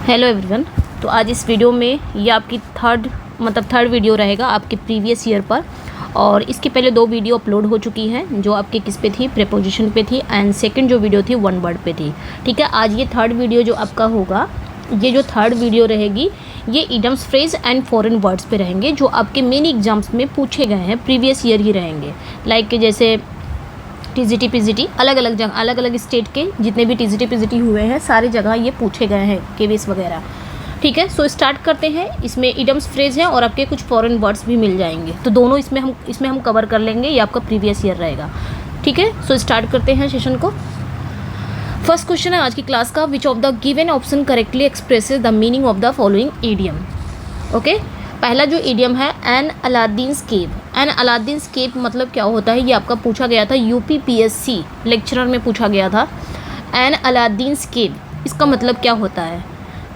Hello everyone. तो आज इस वीडियो में ये आपकी थर्ड वीडियो रहेगा आपके प्रीवियस ईयर पर। और इसके पहले 2 वीडियो अपलोड हो चुकी हैं जो आपके किस पे थी, प्रीपोजिशन पे थी, एंड सेकंड जो वीडियो थी वन वर्ड पे थी। ठीक है, आज ये थर्ड वीडियो जो आपका होगा, ये जो थर्ड वीडियो रहेगी ये idioms, phrase and foreign words पे रहेंगे जो आपके मेन एग्जाम्स में पूछे गए हैं, प्रीवियस ईयर ही रहेंगे। लाइक जैसे टीजीटी पीजीटी, अलग अलग जगह, अलग अलग स्टेट के जितने भी टीजीटी पीजीटी हुए हैं सारी जगह ये पूछे गए हैं, केवीएस वगैरह। ठीक है, सो स्टार्ट करते हैं। इसमें इडियम्स, फ्रेज हैं और आपके कुछ फॉरेन वर्ड्स भी मिल जाएंगे, तो दोनों इसमें हम कवर कर लेंगे। ये आपका प्रीवियस ईयर रहेगा। ठीक है, सो स्टार्ट करते हैं सेशन को। फर्स्ट क्वेश्चन है आज की क्लास का, विच of the given option correctly expresses the meaning of the following idiom. Okay, पहला जो इडियम है एन अलादीन्स केव। एन अलादीन्स केव मतलब क्या होता है, ये आपका पूछा गया था यूपीपीएससी लेक्चरर में पूछा गया था। एन अलादीन्स केव इसका मतलब क्या होता है,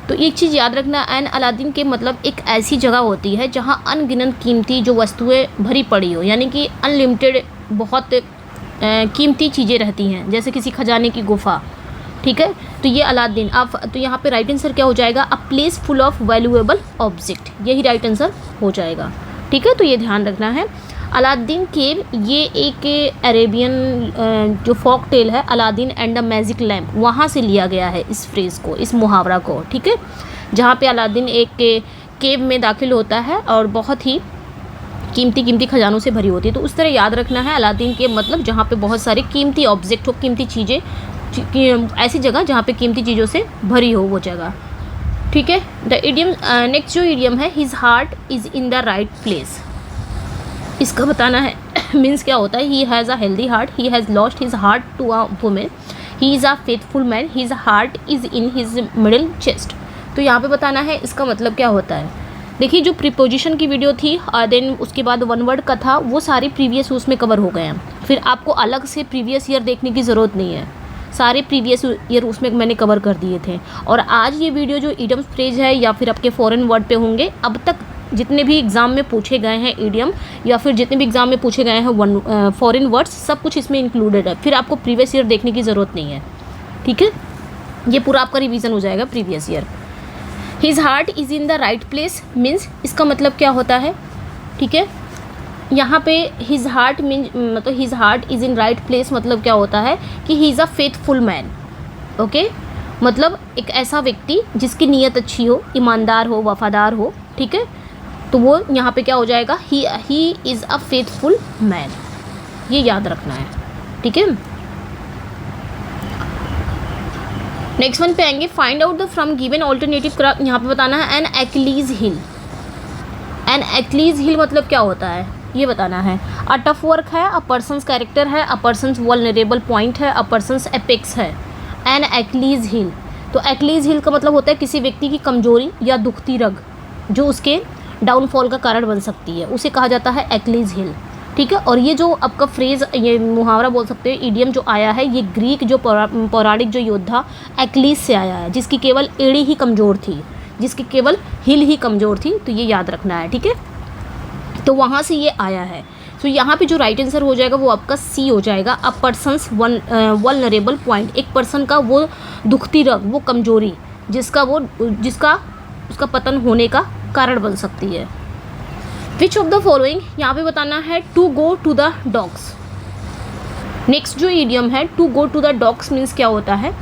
तो एक चीज़ याद रखना, एन अलादीन केव मतलब एक ऐसी जगह होती है जहाँ अनगिनत कीमती जो वस्तुएं भरी पड़ी हो, यानी कि अनलिमिटेड बहुत कीमती चीज़ें रहती हैं, जैसे किसी खजाने की गुफा। ठीक है, तो ये अलादीन आप, तो यहाँ पे राइट आंसर क्या हो जाएगा, a place full of valuable object, यही राइट आंसर हो जाएगा। ठीक है, तो ये ध्यान रखना है। अलादीन केव ये एक अरेबियन जो फॉक टेल है, Aladdin and the magic lamp, वहाँ से लिया गया है इस फ्रेज़ को, इस मुहावरा को। ठीक है, जहाँ पे अलादीन एक केव में दाखिल होता है और बहुत ही कीमती खजानों से भरी होती है, तो उस तरह याद रखना है। अलादीन केव मतलब जहाँ पे बहुत सारे कीमती ऑब्जेक्ट हो, कीमती चीज़ें, ऐसी जगह जहाँ पे कीमती चीज़ों से भरी हो वो जगह। ठीक है, द इडियम, नेक्स्ट जो इडियम है, his heart is in the right place, इसका बताना है मीन्स क्या होता है। He has a healthy heart, he has lost his heart to a women, he is a faithful man, his heart is in his middle chest. तो यहाँ पे बताना है इसका मतलब क्या होता है। देखिए, जो प्रीपोजिशन की वीडियो थी देन उसके बाद वन वर्ड का था, वो सारे प्रीवियस उसमें कवर हो गए हैं। फिर आपको अलग से प्रीवियस ईयर देखने की ज़रूरत नहीं है, सारे प्रीवियस ईयर उसमें मैंने कवर कर दिए थे। और आज ये वीडियो जो इडियम्स, फ्रेज है या फिर आपके फॉरेन वर्ड पे होंगे, अब तक जितने भी एग्ज़ाम में पूछे गए हैं इडियम या फिर जितने भी एग्ज़ाम में पूछे गए हैं फॉरेन वर्ड्स, सब कुछ इसमें इंक्लूडेड है। फिर आपको प्रीवियस ईयर देखने की ज़रूरत नहीं है। ठीक है, ये पूरा आपका रिवीजन हो जाएगा previous year. His heart is in the right place means इसका मतलब क्या होता है। ठीक है, यहाँ पे हिज हार्ट मीन मतलब his heart is in right place मतलब क्या होता है कि ही is a faithful man. Okay, मतलब एक ऐसा व्यक्ति जिसकी नीयत अच्छी हो, ईमानदार हो, वफादार हो। ठीक है, तो वो यहाँ पे क्या हो जाएगा, ही इज़ अ फेथफुल मैन, ये याद रखना है। ठीक है, नेक्स्ट वन पे आएंगे, find out the from given alternative. यहाँ पे बताना है एन एक्लीज हिल। एन एक्लीज हिल मतलब क्या होता है ये बताना है। अ टफ वर्क है, अ पर्सन्स कैरेक्टर है, अ पर्सन्स वल्नरेबल पॉइंट है, अ पर्सन्स एपेक्स है। एन एक्लीज हिल, तो एक्लीज हिल का मतलब होता है किसी व्यक्ति की कमजोरी या दुखती रग जो उसके डाउनफॉल का कारण बन सकती है, उसे कहा जाता है एक्लीज हिल। ठीक है, और ये जो आपका फ्रेज, ये मुहावरा बोल सकते हैं, इडियम जो आया है, ये ग्रीक जो पौराणिक जो योद्धा एक्लीज से आया है, जिसकी केवल एड़ी ही कमज़ोर थी, जिसकी केवल हिल ही कमज़ोर थी, तो ये याद रखना है। ठीक है, तो वहाँ से ये आया है। तो यहाँ पे जो राइट आंसर हो जाएगा वो आपका सी हो जाएगा, अ पर्सन्स वल्नरेबल पॉइंट, एक पर्सन का वो दुखती रग, वो कमजोरी जिसका उसका पतन होने का कारण बन सकती है। विच ऑफ द फॉलोइंग, यहाँ पे बताना है to go to the dogs. Next जो इडियम है, to go to the dogs means क्या होता है,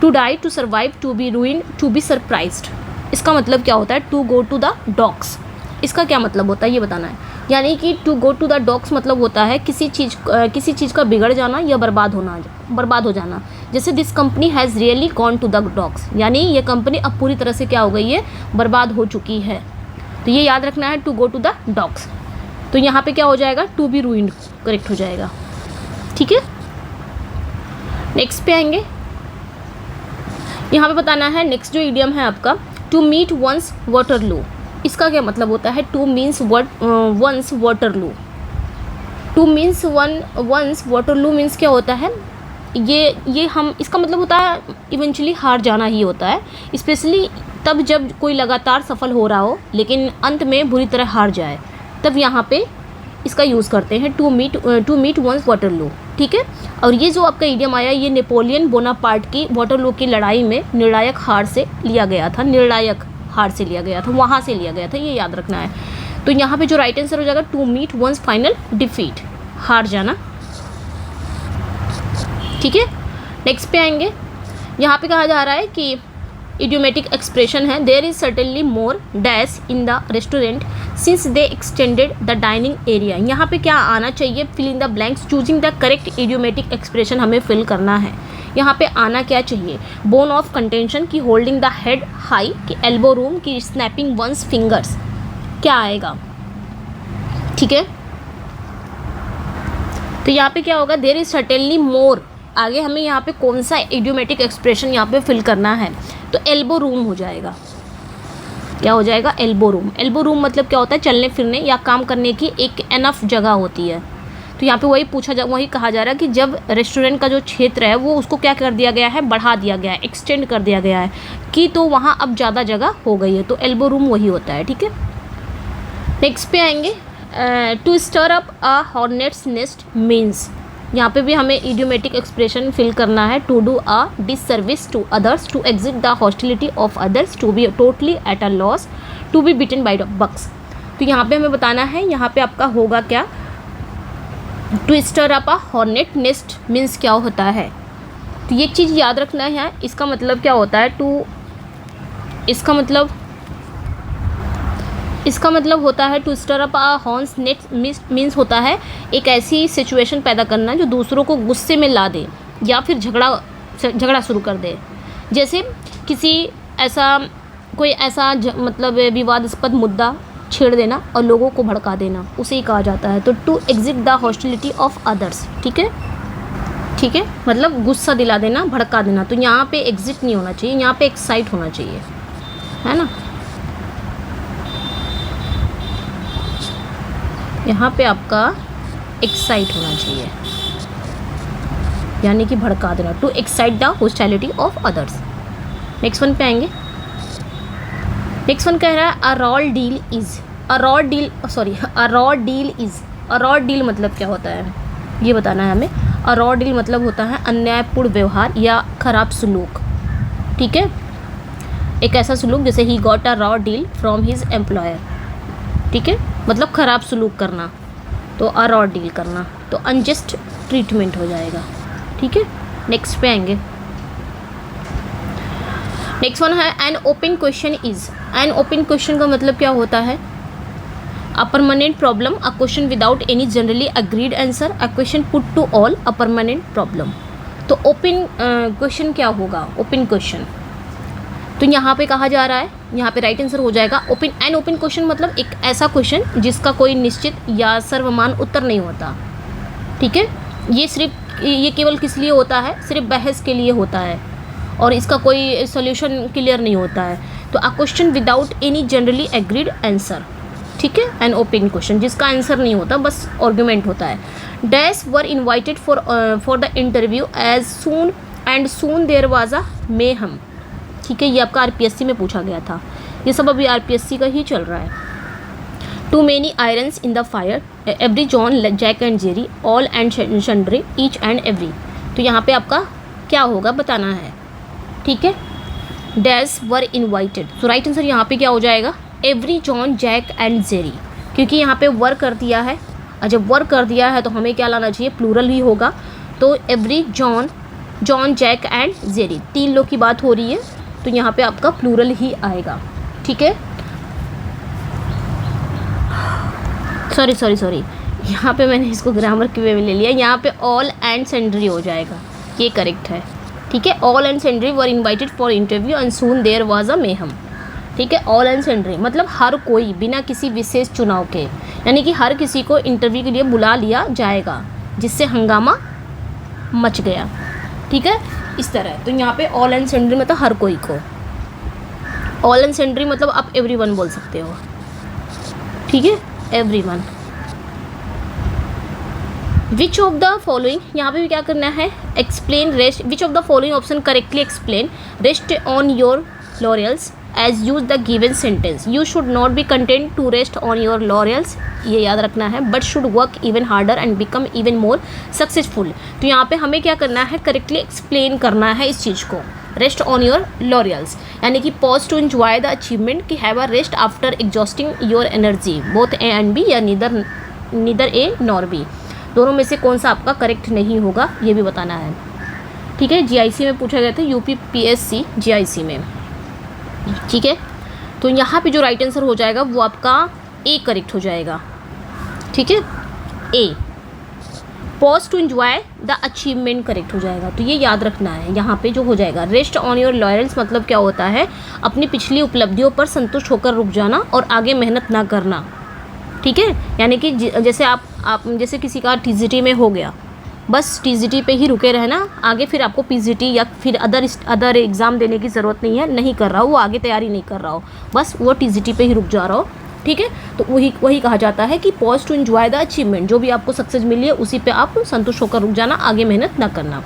to die, to survive, to be ruined, to be surprised. इसका मतलब क्या होता है, to go to the dogs, इसका क्या मतलब होता है ये बताना है। यानी कि to go to the dogs मतलब होता है किसी चीज़ का बिगड़ जाना या बर्बाद हो जाना। जैसे this company has really gone to the dogs, यानी ये कंपनी अब पूरी तरह से क्या हो गई है, बर्बाद हो चुकी है। तो ये याद रखना है, to go to the dogs. तो यहाँ पे क्या हो जाएगा, टू बी रूइंड करेक्ट हो जाएगा। ठीक है, नेक्स्ट पे आएंगे। यहाँ पे बताना है नेक्स्ट जो इडियम है आपका, टू मीट वंस वाटरलू। इसका क्या मतलब होता है, to means one's Waterloo. To means one's Waterloo means क्या होता है, ये हम, इसका मतलब होता है इवेंचुअली हार जाना ही होता है, स्पेशली तब जब कोई लगातार सफल हो रहा हो लेकिन अंत में बुरी तरह हार जाए, तब यहाँ पे इसका यूज़ करते हैं, टू मीट वंस वाटरलू। ठीक है। और ये जो आपका इडियम आया ये नेपोलियन बोनापार्ट की वाटरलू की लड़ाई में निर्णायक हार से लिया गया था, निर्णायक हार से लिया गया था, वहाँ से लिया गया था, ये याद रखना है। तो यहाँ पे जो राइट आंसर हो जाएगा to meet one's final defeat, हार जाना, ठीक है। नेक्स्ट पे आएंगे, यहाँ पे कहा जा रहा है कि इडियोमेटिक एक्सप्रेशन है there is certainly more dash in the restaurant since they extended the dining area. यहाँ पे क्या आना चाहिए, fill in the blanks, choosing the correct idiomatic expression हमें फिल करना है। यहाँ पे आना क्या चाहिए, बोन ऑफ कंटेंशन की होल्डिंग द हेड हाई, की एल्बो रूम, की स्नैपिंग वंस फिंगर्स, क्या आएगा, ठीक है। तो यहाँ पे क्या होगा, देयर इज सर्टेनली मोर, आगे हमें यहाँ पे कौन सा इडियोमेटिक एक्सप्रेशन यहाँ पे फिल करना है, तो एल्बो रूम हो जाएगा। क्या हो जाएगा, एल्बो रूम। एल्बो रूम मतलब क्या होता है, चलने फिरने या काम करने की एक एनफ जगह होती है। तो यहाँ पे वही कहा जा रहा है कि जब रेस्टोरेंट का जो क्षेत्र है वो उसको क्या कर दिया गया है, बढ़ा दिया गया है, एक्सटेंड कर दिया गया है कि तो वहाँ अब ज़्यादा जगह हो गई है, तो एल्बो रूम वही होता है, ठीक है। नेक्स्ट पे आएंगे, to stir up a hornet's nest means, यहाँ पे भी हमें इडियोमेटिक एक्सप्रेशन फिल करना है, to do a disservice to others, to exit the hostility of others, to be totally at a loss, to be bitten by the bugs. तो यहाँ पे हमें बताना है, यहाँ पे आपका होगा क्या, to stir up a hornet nest means क्या होता है। तो ये चीज़ याद रखना है, इसका मतलब क्या होता है, इसका मतलब होता है to stir up a horns net means होता है एक ऐसी सिचुएशन पैदा करना जो दूसरों को गुस्से में ला दे या फिर झगड़ा शुरू कर दे। जैसे कोई ऐसा मतलब विवादास्पद मुद्दा छेड़ देना और लोगों को भड़का देना, उसे ही कहा जाता है। तो to exit the hostility of others, ठीक है, ठीक है, मतलब गुस्सा दिला देना, भड़का देना। तो यहाँ पे एग्जिट नहीं होना चाहिए, यहाँ पे एक्साइट होना चाहिए, है ना। यहाँ पे आपका एक्साइट होना चाहिए, यानी कि भड़का देना, to excite the hostility of others. Next one पे आएंगे, नेक्स्ट वन कह रहा है a raw deal is, a raw deal मतलब क्या होता है ये बताना है हमें। अ रॉ डील मतलब होता है अन्यायपूर्ण व्यवहार या खराब सलूक, ठीक है, एक ऐसा सलूक जैसे he got a raw deal from his employer, ठीक है, मतलब ख़राब सलूक करना, तो अ रॉ डील करना, तो अनजस्ट ट्रीटमेंट हो जाएगा, ठीक है। नेक्स्ट पे आएंगे, नेक्स्ट वन है an open question is. An open question का मतलब क्या होता है, a permanent problem, a question without any generally agreed answer, a question put to all, a permanent problem. तो ओपन क्वेश्चन क्या होगा, ओपन क्वेश्चन, तो यहाँ पे कहा जा रहा है, यहाँ पे राइट आंसर हो जाएगा ओपन। एन ओपन क्वेश्चन मतलब एक ऐसा क्वेश्चन जिसका कोई निश्चित या सर्वमान उत्तर नहीं होता, ठीक है। ये केवल किस लिए होता है, सिर्फ बहस के लिए होता है और इसका कोई सॉल्यूशन क्लियर नहीं होता है। तो a question without any generally agreed answer, ठीक है, एन ओपन क्वेश्चन जिसका आंसर नहीं होता, बस आर्गुमेंट होता है। Dash were invited for the interview as soon there was a mayhem, ठीक है, ये आपका आरपीएससी में पूछा गया था, ये सब अभी आरपीएससी का ही चल रहा है। Too many irons in the fire, every John Jack and Jerry, all and sundry, each and every. तो यहाँ पे आपका क्या होगा बताना है, ठीक है। डैश वर इन्वाइटेड, तो राइट आंसर यहाँ पे क्या हो जाएगा, every John Jack and Jerry, क्योंकि यहाँ पे वर कर दिया है, और जब वर कर दिया है तो हमें क्या लाना चाहिए, प्लूरल ही होगा। तो every John Jack and Jerry, 3 लोग की बात हो रही है, तो यहाँ पे आपका प्लूरल ही आएगा, ठीक है। सॉरी, यहाँ पे मैंने इसको ग्रामर के वे में ले लिया, यहाँ पे ऑल एंड सेंड्री हो जाएगा, ये करेक्ट है, ठीक है। All and sundry were invited for interview and soon there was a mayhem, ठीक है। ऑल एंड सेंड्री मतलब हर कोई, बिना किसी विशेष चुनाव के, यानी कि हर किसी को इंटरव्यू के लिए बुला लिया जाएगा, जिससे हंगामा मच गया, ठीक है, इस तरह। तो यहाँ पे ऑल एंड सेंड्री मतलब हर कोई को, ऑल एंड सेंड्री मतलब आप एवरीवन बोल सकते हो, ठीक है, everyone. Which of the following, यहाँ पे भी क्या करना है, explain rest, which of the following option correctly explain rest on your laurels, as use the given sentence. You should not be content to rest on your laurels, ये याद रखना है, but should work even harder and become even more successful. तो यहाँ पे हमें क्या करना है, करेक्टली एक्सप्लेन करना है इस चीज़ को। रेस्ट ऑन योर लॉरियल्स यानी कि pause to enjoy the achievement, कि have a rest after exhausting your energy, both A and B या नीदर ए नॉर बी, दोनों में से कौन सा आपका करेक्ट नहीं होगा ये भी बताना है। ठीक है, जीआईसी में पूछा गया था, यूपीपीएससी जीआईसी में। ठीक है, तो यहाँ पे जो राइट आंसर हो जाएगा वो आपका ए करेक्ट हो जाएगा। ठीक है, a pause to enjoy the achievement correct हो जाएगा। तो ये याद रखना है, यहाँ पे जो हो जाएगा रेस्ट ऑन योर लॉयल्स मतलब क्या होता है, अपनी पिछली उपलब्धियों पर संतुष्ट होकर रुक जाना और आगे मेहनत ना करना। ठीक है, यानी कि जैसे आप जैसे किसी का टीजीटी में हो गया, बस टीजीटी पे ही रुके रहना, आगे फिर आपको पीजीटी या फिर अदर एग्ज़ाम देने की ज़रूरत नहीं है, नहीं कर रहा हो वो, आगे तैयारी नहीं कर रहा हो, बस वो टीजीटी पे ही रुक जा रहा हो। ठीक है, तो वही कहा जाता है कि pause to enjoy the achievement, जो भी आपको सक्सेस मिली है उसी पे आप संतुष्ट होकर रुक जाना, आगे मेहनत ना करना।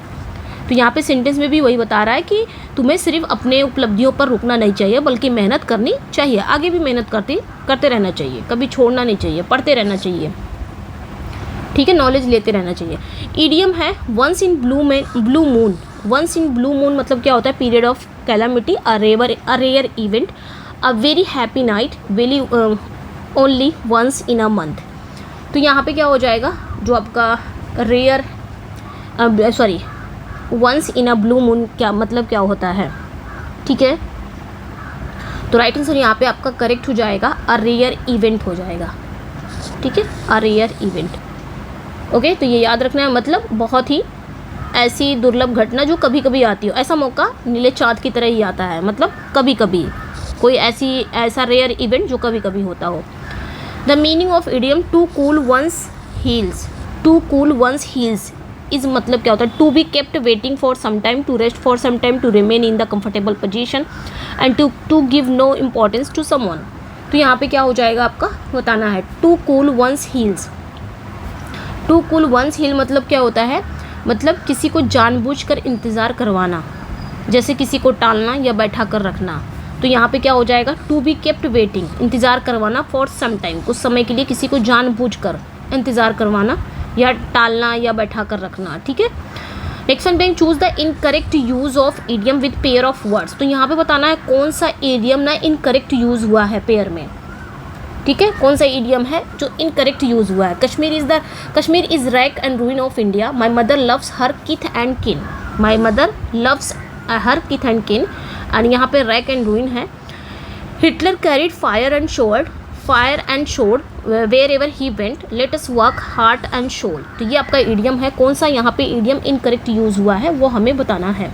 तो यहाँ पे सेंटेंस में भी वही बता रहा है कि तुम्हें सिर्फ अपने उपलब्धियों पर रुकना नहीं चाहिए, बल्कि मेहनत करनी चाहिए, आगे भी मेहनत करते रहना चाहिए, कभी छोड़ना नहीं चाहिए, पढ़ते रहना चाहिए। ठीक है, नॉलेज लेते रहना चाहिए। ईडियम है once in blue moon. Once in blue moon मतलब क्या होता है, period of calamity, a rare event, a very happy night, really only once in a month. तो यहाँ पे क्या हो जाएगा, जो आपका once in a blue moon क्या मतलब क्या होता है। ठीक है, तो राइट आंसर यहाँ पे आपका करेक्ट हो जाएगा, अ रेयर इवेंट हो जाएगा। ठीक है, अ रेयर इवेंट। ओके, तो ये याद रखना है, मतलब बहुत ही ऐसी दुर्लभ घटना जो कभी कभी आती हो, ऐसा मौका नीले चाँद की तरह ही आता है, मतलब कभी कभी कोई ऐसा रेयर इवेंट जो कभी कभी होता हो। The meaning of idiom to cool one's heels. To cool one's heels is मतलब क्या होता है, to be kept waiting for some time, to rest for some time, to remain in the comfortable position and to give no importance to someone. तो यहाँ पे क्या हो जाएगा आपका बताना है, to cool one's heels. To cool one's heel मतलब क्या होता है, मतलब किसी को जानबूझकर इंतज़ार करवाना, जैसे किसी को टालना या बैठा कर रखना। तो यहाँ पे क्या हो जाएगा, टू बी केप्ट वेटिंग, इंतज़ार करवाना, फॉर सम टाइम, कुछ समय के लिए किसी को जानबूझकर इंतज़ार करवाना या टालना या बैठा कर रखना। ठीक है, next one being choose the incorrect use of idiom with pair of words. तो यहाँ पे बताना है कौन सा इडियम ना इनकरेक्ट यूज़ हुआ है पेयर में। ठीक है, कौन सा इडियम है जो इनकरेक्ट यूज़ हुआ है। Kashmir is rack and ruin of India, my mother loves her किथ एंड किन। माई मदर लव्स हर किथ एंड किन, एंड यहाँ पे रैक एंड रूइन है। Hitler carried fire and sword wherever he went, let us work heart and soul. तो ये आपका इडियम है, कौन सा यहाँ पे इडियम इनकरेक्ट यूज़ हुआ है वो हमें बताना है।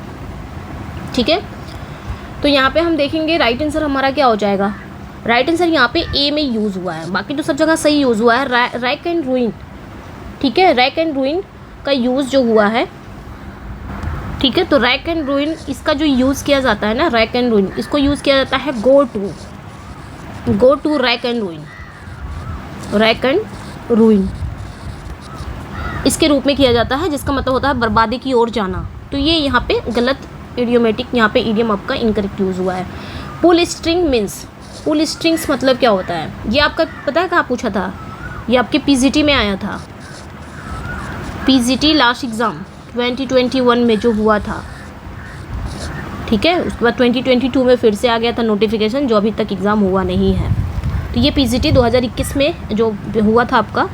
ठीक है, तो यहाँ पे हम देखेंगे राइट आंसर हमारा क्या हो जाएगा। राइट आंसर यहाँ पे ए में यूज़ हुआ है, बाकी तो सब जगह सही यूज़ हुआ है। रैक एंड रूइन, ठीक है, रैक एंड रूइन का यूज़ जो हुआ है। ठीक है, तो रैक एंड रूइन इसका जो यूज़ किया जाता है ना, रैक एंड रूइन इसको यूज़ किया जाता है go to rack and ruin इसके रूप में किया जाता है, जिसका मतलब होता है बर्बादी की ओर जाना। तो ये यहाँ पे गलत इडियोमेटिक, यहाँ पे इडियम आपका इनकरेक्ट यूज़ हुआ है। पुल स्ट्रिंग्स मतलब क्या होता है, ये आपका पता है कहाँ पूछा था, ये आपके पीजीटी में आया था। पीजीटी लास्ट एग्ज़ाम 2021 में जो हुआ था। ठीक है, उसके बाद 2022 में फिर से आ गया था नोटिफिकेशन, जो अभी तक एग्ज़ाम हुआ नहीं है। तो ये पीजीटी 2021 में जो हुआ था आपका,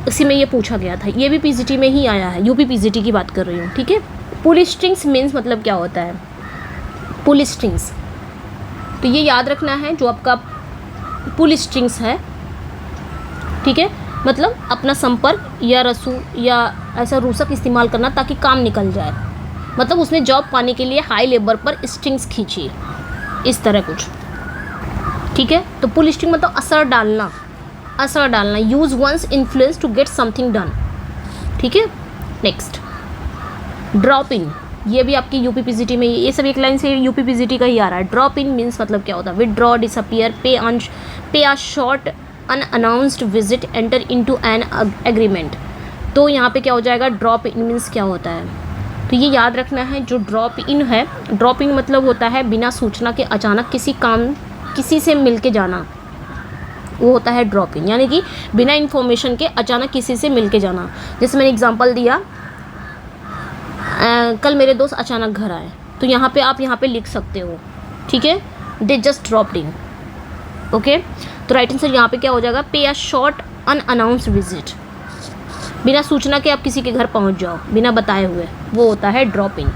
इसी में ये पूछा गया था। ये भी पीजीटी में ही आया है, यूपी पीजीटी की बात कर रही हूँ। ठीक है, पुल स्ट्रिंग्स मीन्स मतलब क्या होता है, पुल स्ट्रिंग्स। तो ये याद रखना है, जो आपका पुल स्ट्रिंग्स है, ठीक है, मतलब अपना संपर्क या रस्सू या ऐसा रूसक इस्तेमाल करना ताकि काम निकल जाए। मतलब उसने जॉब पाने के लिए हाई लेवल पर स्ट्रिंग्स खींची, इस तरह कुछ। ठीक है, तो पुल स्ट्रिंग मतलब असर डालना। Use one's influence to get something done. ठीक है, नेक्स्ट ड्रॉप इन, ये भी आपकी यूपी पीजीटी में, ये सब एक लाइन से यूपी पीजीटी का ही आ रहा है। ड्रॉप इन मीन्स मतलब क्या होता है, विदड्रॉ, डिसअपियर, पे a short unannounced visit, enter into an agreement. तो यहाँ पे क्या हो जाएगा, ड्रॉप इन मीन्स क्या होता है, तो ये याद रखना है। जो ड्रॉप इन है, ड्रॉप इन मतलब होता है बिना सूचना के अचानक किसी से मिल के जाना, वो होता है ड्रॉप इन, यानी कि बिना इन्फॉर्मेशन के अचानक किसी से मिल के जाना। जैसे मैंने एग्जांपल दिया, कल मेरे दोस्त अचानक घर आए, तो यहाँ पे आप यहाँ पे लिख सकते हो, ठीक है, they just dropped in. Okay, तो राइट आंसर यहाँ पे क्या हो जाएगा, पे अ शॉर्ट अनअनाउंस्ड विजिट, बिना सूचना के आप किसी के घर पहुँच जाओ बिना बताए हुए, वो होता है ड्रॉप इन।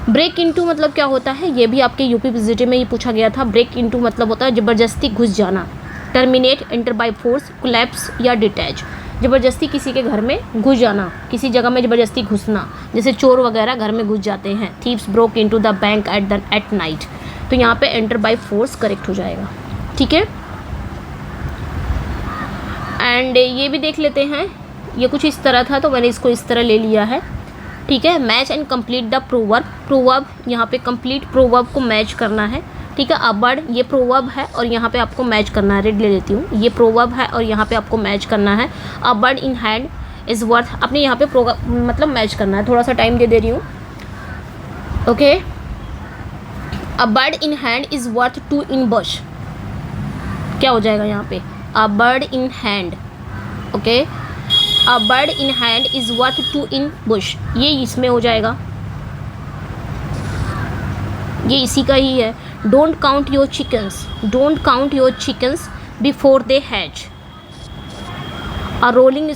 ब्रेक इनटू मतलब क्या होता है, ये भी आपके यूपी विजिट में ही पूछा गया था। ब्रेक इनटू मतलब होता है ज़बरदस्ती घुस जाना। Terminate, enter by force, collapse या डिटैच, ज़बरदस्ती किसी के घर में घुस जाना, किसी जगह में ज़बरदस्ती घुसना, जैसे चोर वगैरह घर में घुस जाते हैं। Thieves broke into the bank at night, तो यहाँ पे एंटर बाय फोर्स करेक्ट हो जाएगा, ठीक है। एंड ये भी देख लेते हैं, ये कुछ इस तरह था तो मैंने इसको इस तरह ले लिया है, ठीक है। Match and complete the proverb, proverb यहाँ पे कंप्लीट प्रोवर्ब को मैच करना है, ठीक है। अ बर्ड, ये प्रोवर्ब है और यहाँ पे आपको मैच करना है, रेड ले लेती हूँ, ये प्रोवर्ब है और यहाँ पे आपको मैच करना है। अ bird in hand is worth, अपने यहाँ पे मतलब मैच करना है, थोड़ा सा टाइम दे रही हूँ, okay. A bird in hand is worth two in bush, क्या हो जाएगा यहाँ पे, a bird in hand, okay. A bird in hand is worth two in bush, ये इसमें हो जाएगा, ये इसी का ही है। Don't count your chickens, don't count your chickens before they hatch. A rolling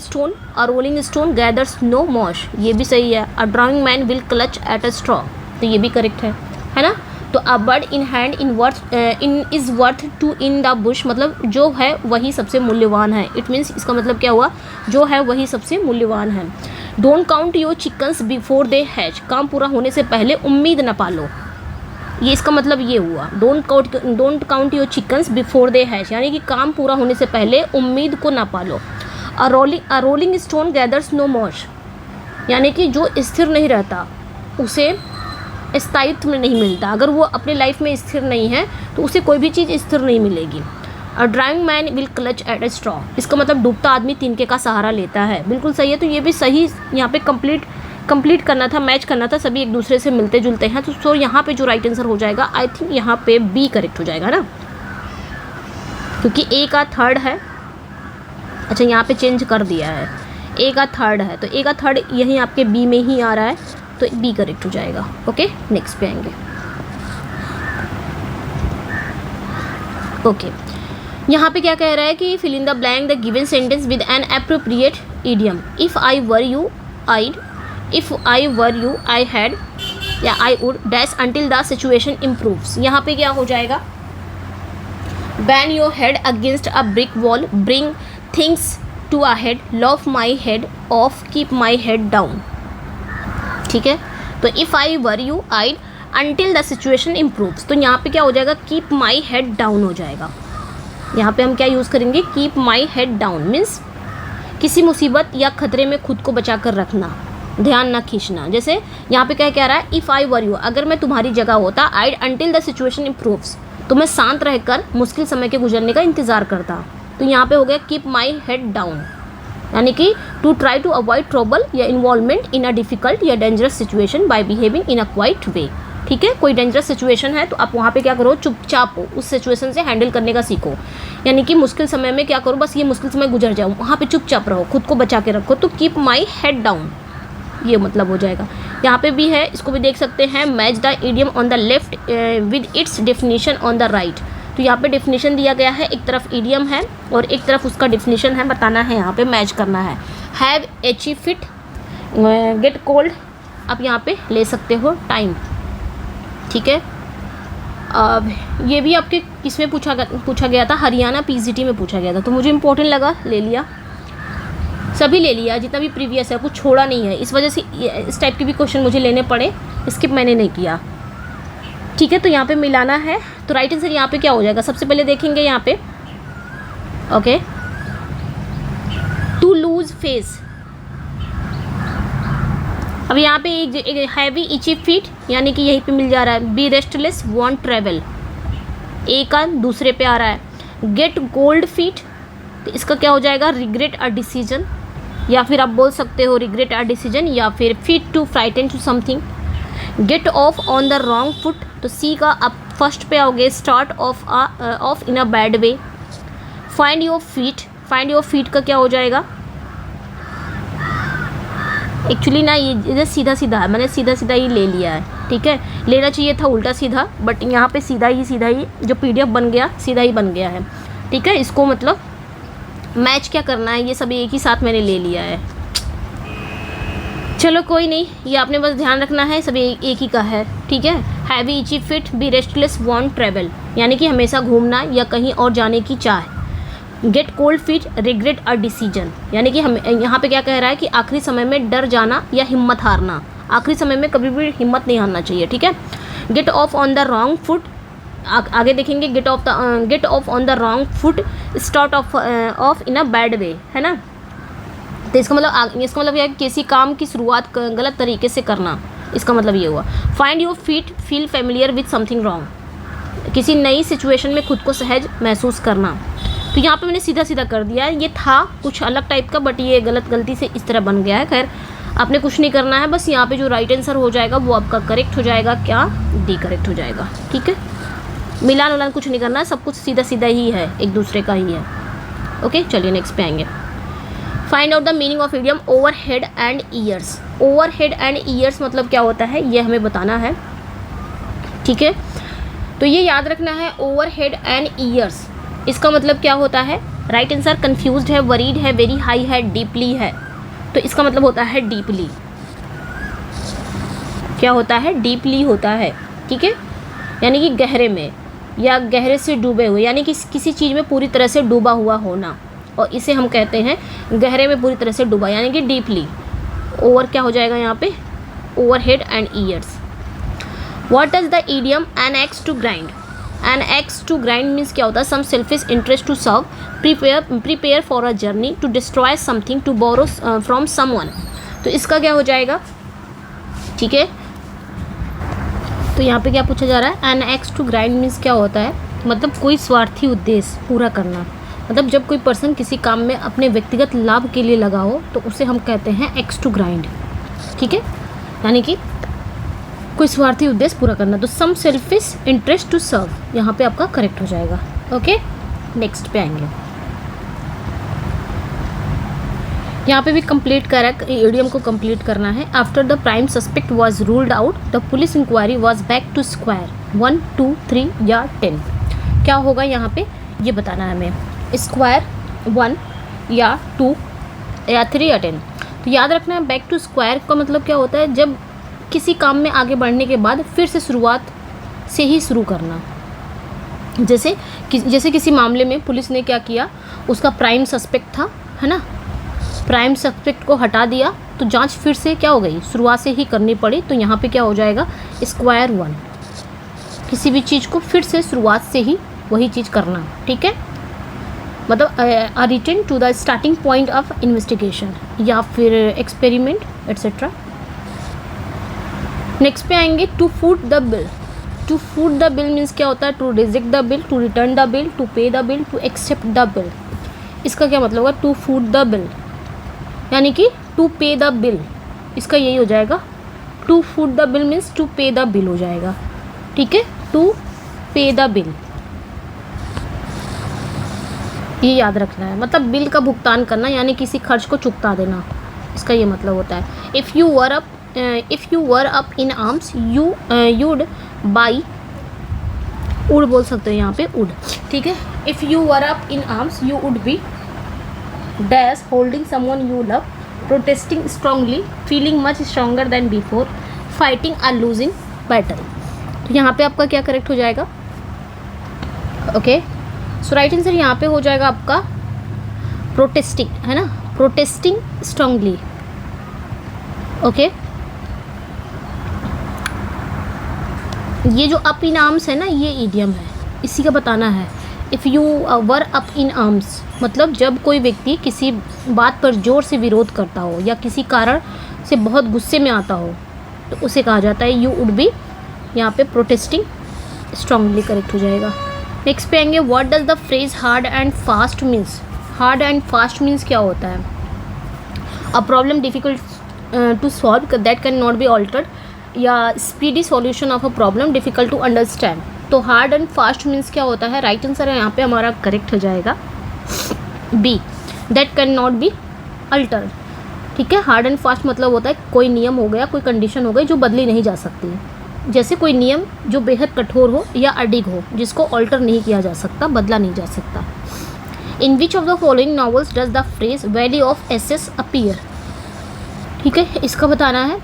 stone gathers no moss, ये भी सही है। A drowning man will clutch at a straw, तो ये भी करेक्ट है ना। तो a bird in hand in is worth two in the bush, मतलब जो है वही सबसे मूल्यवान है। इट मीन्स इसका मतलब क्या हुआ, जो है वही सबसे मूल्यवान है। Don't count your chickens before they hatch, काम पूरा होने से पहले उम्मीद न पालो, ये इसका मतलब ये हुआ। Don't count your chickens before they hatch, यानी कि काम पूरा होने से पहले उम्मीद को ना पालो। A rolling stone gathers no moss, यानी कि जो स्थिर नहीं रहता उसे स्थायित्व में नहीं मिलता, अगर वो अपने लाइफ में स्थिर नहीं है तो उसे कोई भी चीज़ स्थिर नहीं मिलेगी। A drowning man will clutch at a straw, इसका मतलब डूबता आदमी तिनके का सहारा लेता है, बिल्कुल सही है। तो ये भी सही यहाँ पे कंप्लीट करना था, मैच करना था, सभी एक दूसरे से मिलते जुलते हैं। तो सो यहाँ पे जो राइट आंसर हो जाएगा, आई थिंक यहाँ पे बी करेक्ट हो जाएगा ना, क्योंकि ए का थर्ड है। अच्छा, यहाँ पे चेंज कर दिया है, ए का थर्ड है, तो ए का थर्ड यहीं आपके बी में ही आ रहा है, तो बी करेक्ट हो जाएगा। ओके, नेक्स्ट पे आएंगे। ओके, यहाँ पे क्या कह रहा है कि fill in the blank the given sentence with an appropriate idiom. If I were you I had या I would dash until the situation improves. यहाँ पे क्या हो जाएगा, bang your head against a brick wall, bring things to a head, laugh my head off, keep my head down, ठीक है। तो if I were you I'd until the situation improves, तो यहाँ पे क्या हो जाएगा, कीप माई हेड डाउन हो जाएगा। यहाँ पे हम क्या यूज़ करेंगे, keep my head down means किसी मुसीबत या खतरे में खुद को बचा कर रखना, ध्यान ना खींचना। जैसे यहाँ पे क्या कह रहा है, इफ़ आई वर यू, अगर मैं तुम्हारी जगह होता, आइड अंटिल द सिचुएशन इम्प्रूव्स, तो मैं शांत रहकर मुश्किल समय के गुजरने का इंतज़ार करता। तो यहाँ पे हो गया कीप माई हेड डाउन, यानी कि to try to avoid trouble या इन्वॉल्वमेंट इन अ डिफिकल्ट या dangerous situation by behaving in a quiet way, ठीक है। कोई डेंजरस सिचुएशन है तो आप वहाँ पे क्या करो, चुपचाप हो, उस सिचुएशन से हैंडल करने का सीखो, यानी कि मुश्किल समय में क्या करो, बस ये मुश्किल समय गुजर जाओ, वहाँ पे चुपचाप रहो, खुद को बचा के रखो, तो कीप माई हेड डाउन, ये मतलब हो जाएगा। यहाँ पे भी है, इसको भी देख सकते हैं, match the idiom on the left with its definition on the right. तो यहाँ पे डेफिनेशन दिया गया है, एक तरफ इडियम है और एक तरफ उसका डेफिनेशन है, बताना है, यहाँ पे मैच करना है। Have, Aichi, fit, gate cold, आप यहाँ पे ले सकते हो टाइम, ठीक है। अब ये भी आपके किसमें पूछा गया था, हरियाणा पीजीटी में पूछा गया था, तो मुझे इंपॉर्टेंट लगा, ले लिया, सभी ले लिया, जितना भी प्रीवियस है कुछ छोड़ा नहीं है, इस वजह से इस टाइप के भी क्वेश्चन मुझे लेने पड़े, स्किप मैंने नहीं किया, ठीक है। तो यहाँ पे मिलाना है, तो राइट आंसर यहाँ पे क्या हो जाएगा, सबसे पहले देखेंगे यहाँ पे, ओके, टू लूज फेस। अब यहाँ पे एक हैवी इची फीट, यानी कि यहीं पे मिल जा रहा है, बी रेस्टलेस वॉन्ट ट्रेवल, ए का दूसरे पे आ रहा है। गेट गोल्ड फीट, तो इसका क्या हो जाएगा, रिग्रेट अ डिसीजन, या फिर आप बोल सकते हो रिग्रेट अ डिसीजन, या फिर feet to frighten to something. Get off on the wrong foot, तो सी का आप फर्स्ट पे आओगे, start off in a bad way. Find your feet, find your feet का क्या हो जाएगा, एक्चुअली ना ये इधर सीधा सीधा है, मैंने सीधा सीधा ही ले लिया है, ठीक है। लेना चाहिए था उल्टा सीधा, बट यहाँ पे सीधा ही जो पीडीएफ बन गया सीधा ही बन गया है, ठीक है। इसको मतलब मैच क्या करना है, ये सब एक ही साथ मैंने ले लिया है। चलो कोई नहीं, ये आपने बस ध्यान रखना है, सब एक ही का है, ठीक है। Have itchy feet, be restless, want travel, यानी कि हमेशा घूमना या कहीं और जाने की चाह। Gate cold feet, regret a decision, यानी कि हम यहाँ पे क्या कह रहा है कि आखिरी समय में डर जाना या हिम्मत हारना। आखिरी समय में कभी भी हिम्मत नहीं हारना चाहिए, ठीक है। Get off on the wrong foot, आगे देखेंगे, get off on the wrong foot, start off in a bad way, है ना। तो इसका मतलब यह है कि किसी काम की शुरुआत गलत तरीके से करना, इसका मतलब ये हुआ। Find your feet, feel familiar with something wrong, किसी नई सिचुएशन में खुद को सहज महसूस करना। तो यहाँ पे मैंने सीधा सीधा कर दिया है, ये था कुछ अलग टाइप का, बट ये गलती से इस तरह बन गया है। खैर आपने कुछ नहीं करना है, बस यहाँ पे जो राइट आंसर हो जाएगा वो आपका करेक्ट हो जाएगा, क्या डी करेक्ट हो जाएगा, ठीक है। मिलान उलान कुछ नहीं करना है, सब कुछ सीधा सीधा ही है, एक दूसरे का ही है। ओके चलिए नेक्स्ट पे आएंगे। Find out the meaning of idiom over head and years. Over head and years मतलब क्या होता है, ये हमें बताना है, ठीक है। तो ये याद रखना है, ओवर हेड एंड ईयर्स, इसका मतलब क्या होता है। राइट आंसर कंफ्यूज्ड है, वरीड है, वेरी हाई है, डीपली है, तो इसका मतलब होता है डीपली। क्या होता है, डीपली होता है, ठीक है, यानी कि गहरे में या गहरे से डूबे हुए, यानी कि किसी चीज़ में पूरी तरह से डूबा हुआ होना, और इसे हम कहते हैं गहरे में पूरी तरह से डूबा, यानी कि डीपली। ओवर क्या हो जाएगा यहाँ पे, over head and ears. What does the idiom an axe to grind, an axe to grind means क्या होता है, some selfish interest to serve, prepare for a journey, to destroy something, to borrow from someone. तो इसका क्या हो जाएगा, ठीक है। तो यहाँ पे क्या पूछा जा रहा है, an axe to grind means क्या होता है, मतलब कोई स्वार्थी उद्देश्य पूरा करना, मतलब जब कोई पर्सन किसी काम में अपने व्यक्तिगत लाभ के लिए लगा हो तो उसे हम कहते हैं एक्स टू ग्राइंड, ठीक है, यानी कि कोई स्वार्थी उद्देश्य पूरा करना। तो सम सेल्फिश इंटरेस्ट टू सर्व, यहाँ पे आपका करेक्ट हो जाएगा। ओके नेक्स्ट पे आएंगे, यहाँ पे भी कंप्लीट करेक्ट, इडियम को कंप्लीट करना है। After the prime suspect was ruled out, the police inquiry was back to square 1, 2, 3 या 10। क्या होगा यहाँ पे ये बताना है हमें, स्क्वायर 1 या 2 या 3 या 10। तो याद रखना है, बैक टू स्क्वायर का मतलब क्या होता है, जब किसी काम में आगे बढ़ने के बाद फिर से शुरुआत से ही शुरू करना। जैसे किसी मामले में पुलिस ने क्या किया, उसका प्राइम सस्पेक्ट था, है ना, प्राइम सस्पेक्ट को हटा दिया तो जांच फिर से क्या हो गई, शुरुआत से ही करनी पड़ी। तो यहाँ पे क्या हो जाएगा, स्क्वायर 1, किसी भी चीज़ को फिर से शुरुआत से ही वही चीज़ करना, ठीक है, मतलब a return to the starting point of investigation या फिर एक्सपेरिमेंट एट्सेट्रा। नेक्स्ट पे आएंगे, to foot the bill. To foot the bill means क्या होता है, to reject the bill, to return the bill, to pay the bill, to accept the bill. इसका क्या मतलब होगा, टू फूट द बिल यानी कि टू पे द बिल, इसका यही हो जाएगा। To foot the bill means to pay the bill हो जाएगा, ठीक है, टू पे द बिल, ये याद रखना है, मतलब बिल का भुगतान करना यानी किसी खर्च को चुकता देना, इसका ये मतलब होता है। If you were up in arms you'd by, would बोल सकते हो यहाँ पे, वुड, ठीक है। If you were up in arms you would be dash holding someone you love, protesting strongly, feeling much stronger than before, fighting a losing battle. तो यहाँ पे आपका क्या करेक्ट हो जाएगा, ओके। सो राइट आंसर यहाँ पे हो जाएगा आपका प्रोटेस्टिंग, है ना, प्रोटेस्टिंग स्ट्रांगली, ओके। ये जो अप इन आर्म्स है ना, ये इडियम है, इसी का बताना है। If you were up in arms मतलब जब कोई व्यक्ति किसी बात पर ज़ोर से विरोध करता हो या किसी कारण से बहुत गुस्से में आता हो तो उसे कहा जाता है यू वुड बी, यहाँ पे प्रोटेस्टिंग स्ट्रांगली करेक्ट हो जाएगा। नेक्स्ट पे आएंगे, what does the phrase hard and fast means. Hard and fast means क्या होता है, a problem difficult to solve that can not be altered, या speedy solution of a problem difficult to understand. तो hard and fast means क्या होता है, right answer है यहाँ पे हमारा करेक्ट हो जाएगा B, that can not be altered. ठीक है, हार्ड एंड फास्ट मतलब होता है कोई नियम हो गया, कोई कंडीशन हो गई जो बदली नहीं जा सकती, जैसे कोई नियम जो बेहद कठोर हो या अडिग हो, जिसको ऑल्टर नहीं किया जा सकता, बदला नहीं जा सकता। In which of the following novels does the phrase valley of ashes appear. ठीक है, इसका बताना है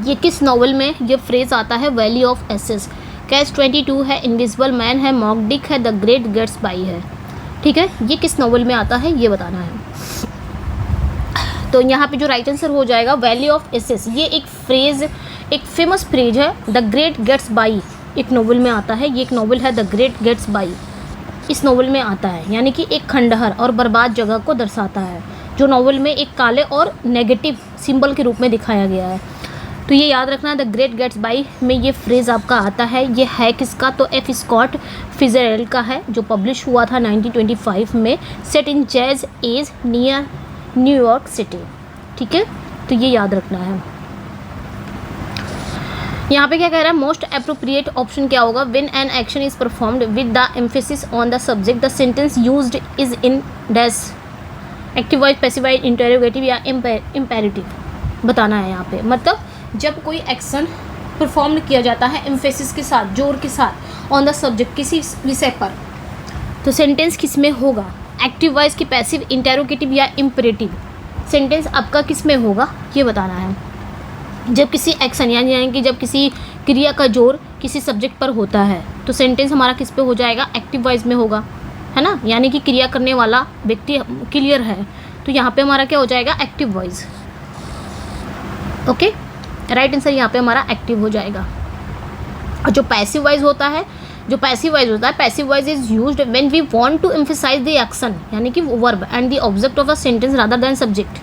ये किस नॉवल में ये फ्रेज आता है वैली ऑफ एसेस। कैच 22 है, इनविजिबल मैन है, मॉक डिक है, द ग्रेट गेट्स बाई है। ठीक है, ये किस नॉवल में आता है ये बताना है। तो यहाँ पे जो राइट आंसर हो जाएगा वैली ऑफ एसेस, ये एक फ्रेज, एक फेमस फ्रेज है। द ग्रेट गेट्स बाई एक नॉवल में आता है, ये एक नॉवल है द ग्रेट गेट्स बाई, इस नॉवल में आता है, यानी कि एक खंडहर और बर्बाद जगह को दर्शाता है, जो नॉवल में एक काले और नेगेटिव सिंबल के रूप में दिखाया गया है। तो ये याद रखना, द ग्रेट गेट्स बाई में ये फ्रेज़ आपका आता है। ये है किसका, तो एफ स्कॉट फिजरेल का है, जो पब्लिश हुआ था 1925 में, set in jazz age near New York city. ठीक है, तो ये याद रखना है। यहाँ पे क्या कह रहा है, मोस्ट अप्रोप्रिएट ऑप्शन क्या होगा, when an action is performed with the emphasis on the subject the sentence used is in dash, active voice, passive voice, interrogative या इम्पेरेटिव बताना है यहाँ पे। मतलब जब कोई एक्शन परफॉर्म किया जाता है एम्फेसिस के साथ, जोर के साथ, ऑन द सब्जेक्ट किसी विषय पर, तो सेंटेंस किस में होगा, एक्टिव वॉइस की, पैसिव, इंटरोगेटिव या इम्पेरेटिव। सेंटेंस आपका किस में होगा ये बताना है। जब किसी एक्शन यानी कि जब किसी क्रिया का जोर किसी सब्जेक्ट पर होता है तो सेंटेंस हमारा किस पे हो जाएगा, एक्टिव वॉइस में होगा, है ना, यानी कि क्रिया करने वाला व्यक्ति क्लियर है, तो यहाँ पे हमारा क्या हो जाएगा, active voice. Okay, right answer यहाँ पे हमारा एक्टिव हो जाएगा। और जो पैसिव वॉइस होता है, passive voice is used when we want to emphasise the action, यानी कि verb and the object of a sentence rather than subject.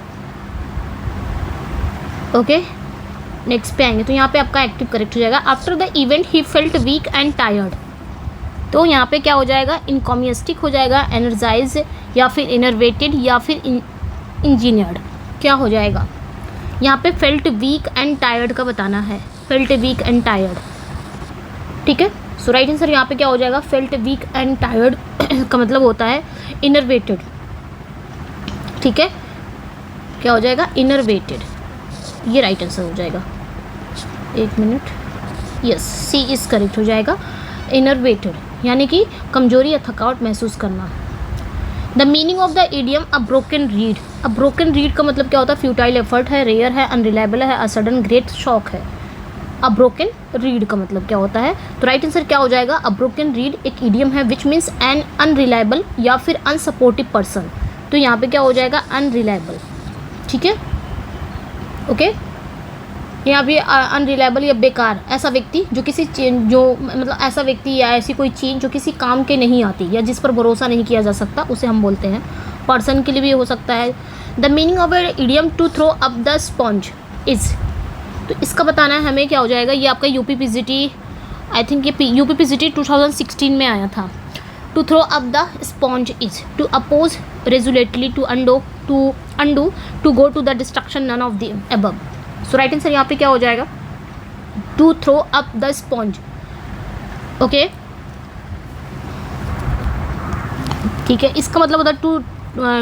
Okay, next पे आएंगे, तो यहाँ पे आपका एक्टिव करेक्ट हो जाएगा। After the event he felt weak and tired, तो यहाँ पे क्या हो जाएगा, इनकॉमियस्टिक हो जाएगा, एनर्जाइज या फिर इनर्वेटेड या फिर इंजीनियर्ड, क्या हो जाएगा यहाँ पे, फेल्ट वीक एंड टायर्ड का बताना है, फेल्ट वीक एंड टायर्ड। ठीक है, सो राइट आंसर यहाँ पे क्या हो जाएगा, फेल्ट वीक एंड टायर्ड का मतलब होता है इनर्वेटेड। ठीक है, क्या हो जाएगा, इनर्वेटेड, ये राइट आंसर हो जाएगा। एक minute, yes, C is correct हो जाएगा, इनर्वेटेड यानी कि कमजोरी या थकावट महसूस करना। The meaning of the idiom a broken read, a broken read का मतलब क्या होता है, फ्यूटाइल एफर्ट है, रेयर है, अनरिलायबल है, अ सडन ग्रेट शॉक है। अ ब्रोकन रीड का मतलब क्या होता है, तो राइट आंसर क्या हो जाएगा, अ ब्रोकन रीड एक इडियम है विच मीन्स एन अनरिलायबल या फिर अनसपोर्टिव पर्सन, तो यहाँ पे क्या हो जाएगा, अनरिलायबल। ठीक है, ओके, यहाँ पे अनरिलायबल या बेकार, ऐसा व्यक्ति जो किसी जो मतलब ऐसा व्यक्ति या ऐसी कोई चीज़ जो किसी काम के नहीं आती या जिस पर भरोसा नहीं किया जा सकता, उसे हम बोलते हैं। पर्सन के लिए भी हो सकता है। The meaning of a idiom to throw up the sponge is, तो इसका बताना है हमें, क्या हो जाएगा, ये आपका यूपीपीसीटी, आई थिंक ये यूपीपीसीटी 2016 में आया था। To throw up the sponge is to oppose resolutely, to undo, to go to the destruction, none of the above. So right answer यहाँ पे क्या हो जाएगा, to throw up the sponge. Okay, ठीक है, इसका मतलब होता है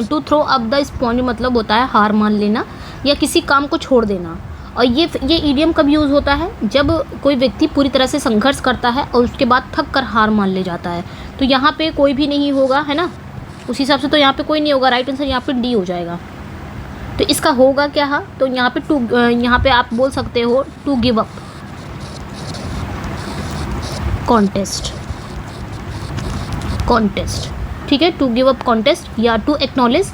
to throw up the sponge मतलब होता है हार मान लेना या किसी काम को छोड़ देना। और ये इडियम कब यूज़ होता है, जब कोई व्यक्ति पूरी तरह से संघर्ष करता है और उसके बाद थक कर हार मान ले जाता है। तो यहाँ पे कोई भी नहीं होगा, है ना, उस हिसाब से तो यहाँ पे कोई नहीं होगा, राइट आंसर यहाँ पे डी हो जाएगा। तो इसका होगा क्या, तो यहाँ पे यहाँ पे आप बोल सकते हो टू गिव अप कॉन्टेस्ट। ठीक है, टू गिव अप कॉन्टेस्ट या टू एक्नॉलेज,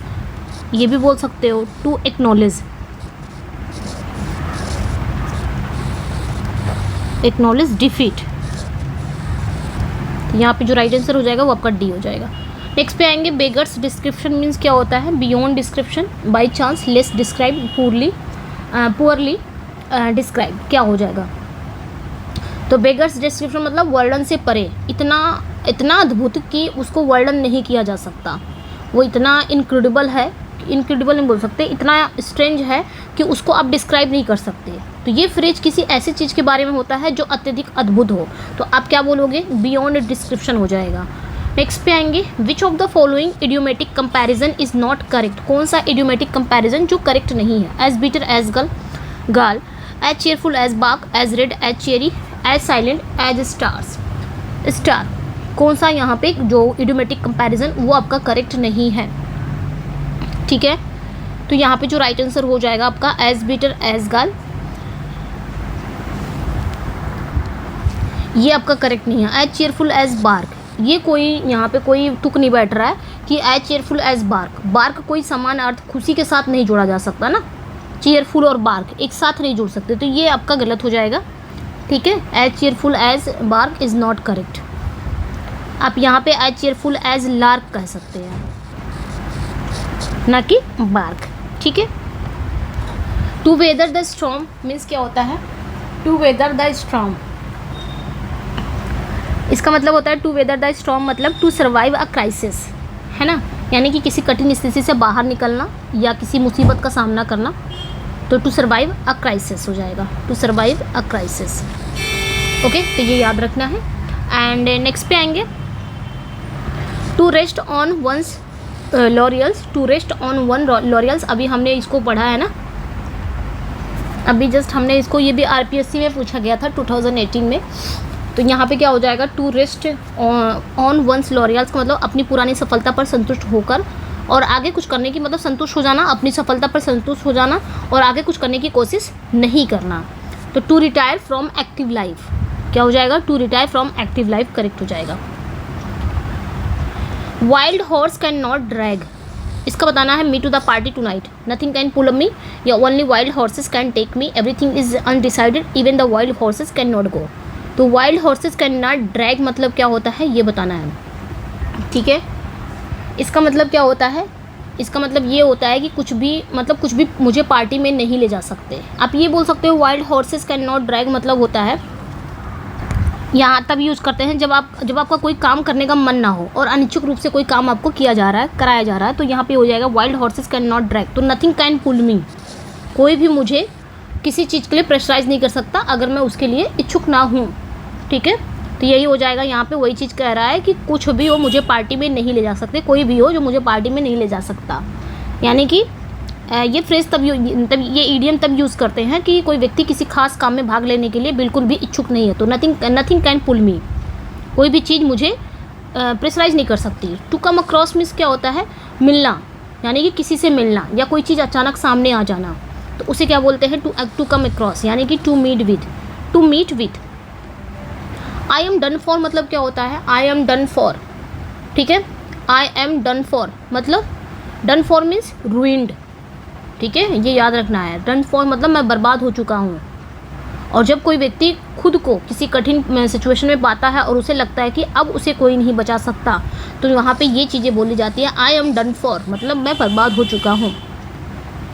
ये भी बोल सकते हो, टू एक्नॉलेज डिफीट। यहाँ पे जो राइट आंसर हो जाएगा वो आपका डी हो जाएगा। नेक्स्ट पे आएंगे, बेगर्स डिस्क्रिप्शन मीन्स क्या होता है, beyond description, by chance, less describe, poorly describe, क्या हो जाएगा। तो बेगर्स डिस्क्रिप्शन मतलब वर्णन से परे, इतना अद्भुत कि उसको वर्णन नहीं किया जा सकता, वो इतना इनक्रेडिबल है इनक्रेडिबल नहीं बोल सकते, इतना स्ट्रेंज है कि उसको आप डिस्क्राइब नहीं कर सकते। तो ये फ्रेज किसी ऐसी चीज़ के बारे में होता है जो अत्यधिक अद्भुत हो, तो आप क्या बोलोगे, बियॉन्ड डिस्क्रिप्शन हो जाएगा। नेक्स्ट पे आएंगे, which of the following idiomatic comparison is not correct, कौन सा इडियोमेटिक कंपैरिजन जो करेक्ट नहीं है। As bitter as gall, as cheerful as bark, as red as cherry, as silent as star, कौन सा यहाँ पे जो इडियोमेटिक कंपैरिजन वो आपका करेक्ट नहीं है। ठीक है, तो यहाँ पे जो राइट आंसर हो जाएगा आपका एज बीटर एज गाल, ये आपका करेक्ट नहीं है। एज चेयरफुल एज बार्क, ये कोई यहाँ पे कोई तुक नहीं बैठ रहा है कि as cheerful as bark, bark कोई समान अर्थ खुशी के साथ नहीं जोड़ा जा सकता ना, चेयरफुल और बार्क एक साथ नहीं जोड़ सकते, तो ये आपका गलत हो जाएगा। ठीक है, as cheerful as bark is not correct. आप यहाँ पे एज चेयरफुल एज लार्क कह सकते हैं, ना कि बार्क। ठीक है, to weather the storm means क्या होता है, टू वेदर द स्टॉर्म, इसका मतलब होता है टू वेदर द स्टॉर्म मतलब टू सर्वाइव अ क्राइसिस, है ना, यानी कि किसी कठिन स्थिति से बाहर निकलना या किसी मुसीबत का सामना करना, तो टू सर्वाइव अ क्राइसिस हो जाएगा, to survive a crisis. Okay, तो ये याद रखना है। एंड नेक्स्ट पे आएंगे, to rest on one's laurels, to rest on one laurels, अभी हमने इसको पढ़ा है ना, अभी जस्ट हमने इसको, ये भी आरपीएससी में पूछा गया था 2018 में। तो यहाँ पे क्या हो जाएगा, to rest on one's laurels का मतलब अपनी पुरानी सफलता पर संतुष्ट होकर और आगे कुछ करने की, मतलब संतुष्ट हो जाना, अपनी सफलता पर संतुष्ट हो जाना और आगे कुछ करने की कोशिश नहीं करना। तो to retire from active life क्या हो जाएगा, to retire from active life correct हो जाएगा। Wild horse can not drag, इसका बताना है me to the party tonight, nothing can pull me या only wild horses can take me, everything is undecided even the wild horses can not go. तो wild horses can not drag मतलब क्या होता है ये बताना है। ठीक है, इसका मतलब क्या होता है, इसका मतलब ये होता है कि कुछ भी मुझे पार्टी में नहीं ले जा सकते। आप ये बोल सकते हो wild horses can not drag मतलब होता है, यहाँ तब यूज़ करते हैं जब आपका कोई काम करने का मन ना हो और अनिच्छुक रूप से कोई काम आपको कराया जा रहा है, तो यहाँ पे हो जाएगा wild horses can not drag. तो नथिंग कैन पुल मी, कोई भी मुझे किसी चीज़ के लिए प्रेशराइज नहीं कर सकता अगर मैं उसके लिए इच्छुक ना हूँ। ठीक है, तो यही हो जाएगा, यहाँ पे वही चीज़ कह रहा है कि कुछ भी हो मुझे पार्टी में नहीं ले जा सकते, कोई भी हो जो मुझे पार्टी में नहीं ले जा सकता। यानी कि ये फ्रेज तब ये ईडियम तब यूज़ करते हैं कि कोई व्यक्ति किसी खास काम में भाग लेने के लिए बिल्कुल भी इच्छुक नहीं है। तो नथिंग कैन पुल मी, कोई भी चीज़ मुझे प्रेशराइज नहीं कर सकती। टू कम अक्रॉस मीन्स क्या होता है, मिलना, यानी कि किसी से मिलना या कोई चीज़ अचानक सामने आ जाना, तो उसे क्या बोलते हैं, टू कम अक्रॉस, यानी कि to meet with. I am done for मतलब क्या होता है, आई एम डन फॉर। ठीक है, आई एम डन फॉर मतलब डन फॉर मीन्स रूइंड। ठीक है, ये याद रखना है, डन फॉर मतलब मैं बर्बाद हो चुका हूँ। और जब कोई व्यक्ति खुद को किसी कठिन सिचुएशन में पाता है और उसे लगता है कि अब उसे कोई नहीं बचा सकता, तो यहाँ पे ये चीज़ें बोली जाती है, आई एम डन फॉर मतलब मैं बर्बाद हो चुका हूँ।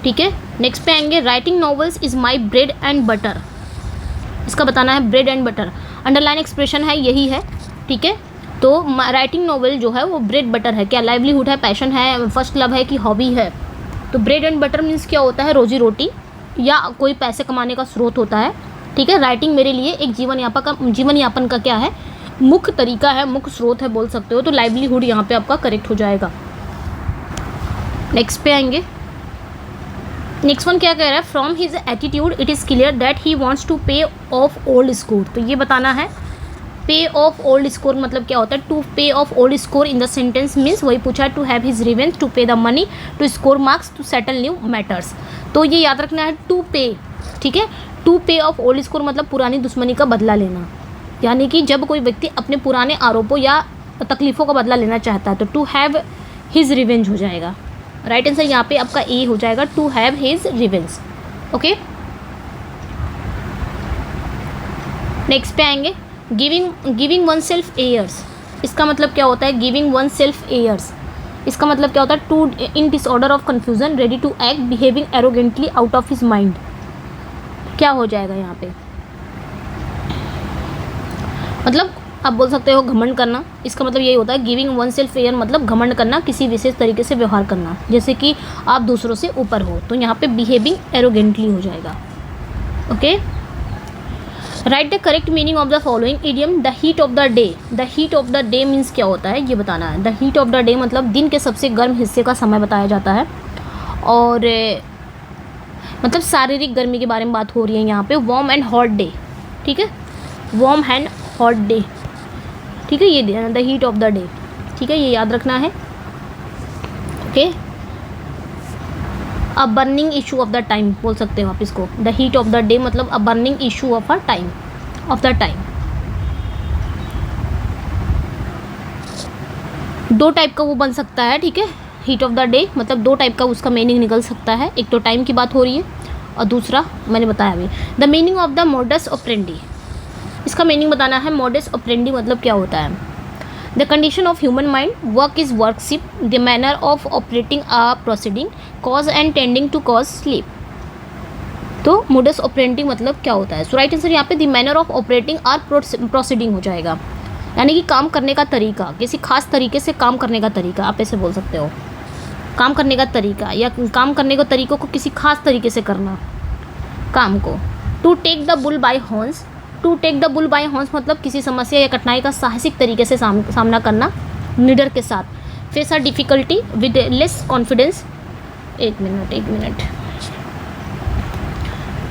ठीक है, नेक्स्ट पे आएंगे, writing novels is my bread and butter, इसका बताना है bread and butter, underline expression है यही है। ठीक है, तो राइटिंग नॉवेल जो है वो ब्रेड बटर है, क्या लाइवलीहुड है, पैशन है, फर्स्ट लव है कि हॉबी है। तो ब्रेड एंड बटर मीन्स क्या होता है, रोजी रोटी या कोई पैसे कमाने का स्रोत होता है। ठीक है, राइटिंग मेरे लिए एक जीवन यापन का क्या है, मुख्य तरीका है, मुख्य स्रोत है बोल सकते हो। तो लाइवलीहुड यहाँ पे आपका करेक्ट हो जाएगा। नेक्स्ट पे आएंगे, नेक्स्ट वन क्या कह रहा है, from his attitude it is clear that he wants to pay off old score. तो ये बताना है, पे ऑफ ओल्ड स्कोर मतलब क्या होता है, to pay off old score in the sentence means वही पूछा है, to have his revenge, to pay the money, to score marks, to settle new matters. तो ये याद रखना है, टू पे। ठीक है, to pay off old score मतलब पुरानी दुश्मनी का बदला लेना, यानी कि जब कोई व्यक्ति अपने पुराने आरोपों या तकलीफ़ों का बदला लेना चाहता है तो टू हैव हिज रिवेंज हो जाएगा। राइट आंसर यहाँ पे आपका ए हो जाएगा, to have his revenge. Okay, next पे आएंगे, गिविंग वन सेल्फ एयर्स, इसका मतलब क्या होता है, गिविंग वन सेल्फ एयर्स, इसका मतलब क्या होता है, to in disorder of confusion, ready to act, behaving arrogantly out of his mind. क्या हो जाएगा यहाँ पे, मतलब आप बोल सकते हो घमंड करना, इसका मतलब यही होता है गिविंग वन सेल्फ एयर, मतलब घमंड करना, किसी विशेष तरीके से व्यवहार करना, जैसे कि आप दूसरों से ऊपर हो, तो यहाँ पे बिहेविंग एरोगेंटली हो जाएगा। Okay, right the correct meaning of the following idiom. The heat of the day. The heat of the day means क्या होता है ये बताना है। The heat of the day मतलब दिन के सबसे गर्म हिस्से का समय बताया जाता है, और मतलब शारीरिक गर्मी के बारे में बात हो रही है यहाँ पे। वार्म एंड हॉट डे, ठीक है, वार्म एंड हॉट डे, ठीक है, ये the heat of the day, ठीक है, ये याद रखना है। Okay, a burning issue of the time बोल सकते हो आप इसको। The heat of the day मतलब a burning issue of a time, of the time. दो टाइप का वो बन सकता है, ठीक है, हीट ऑफ द डे मतलब दो टाइप का उसका मीनिंग निकल सकता है। एक तो टाइम की बात हो रही है और दूसरा मैंने बताया अभी। The meaning of the modus operandi, इसका मीनिंग बताना है। मोडस ऑपरेंडी मतलब क्या होता है? The condition of human mind, work is worship, the manner of operating or proceeding, cause and tending to cause sleep. तो मोडस ऑपरेंडी मतलब क्या होता है? सो राइट आंसर यहाँ पे the manner of operating or proceeding हो जाएगा, यानी कि काम करने का तरीका, किसी खास तरीके से काम करने का तरीका, आप ऐसे बोल सकते हो। काम करने का तरीका या काम करने के तरीकों को किसी खास तरीके से करना काम को। To take the bull by horns, to take the bull by horns मतलब किसी समस्या या कठिनाई का साहसिक तरीके से सामना करना निडर के साथ। Face a difficulty with less confidence. एक मिनट,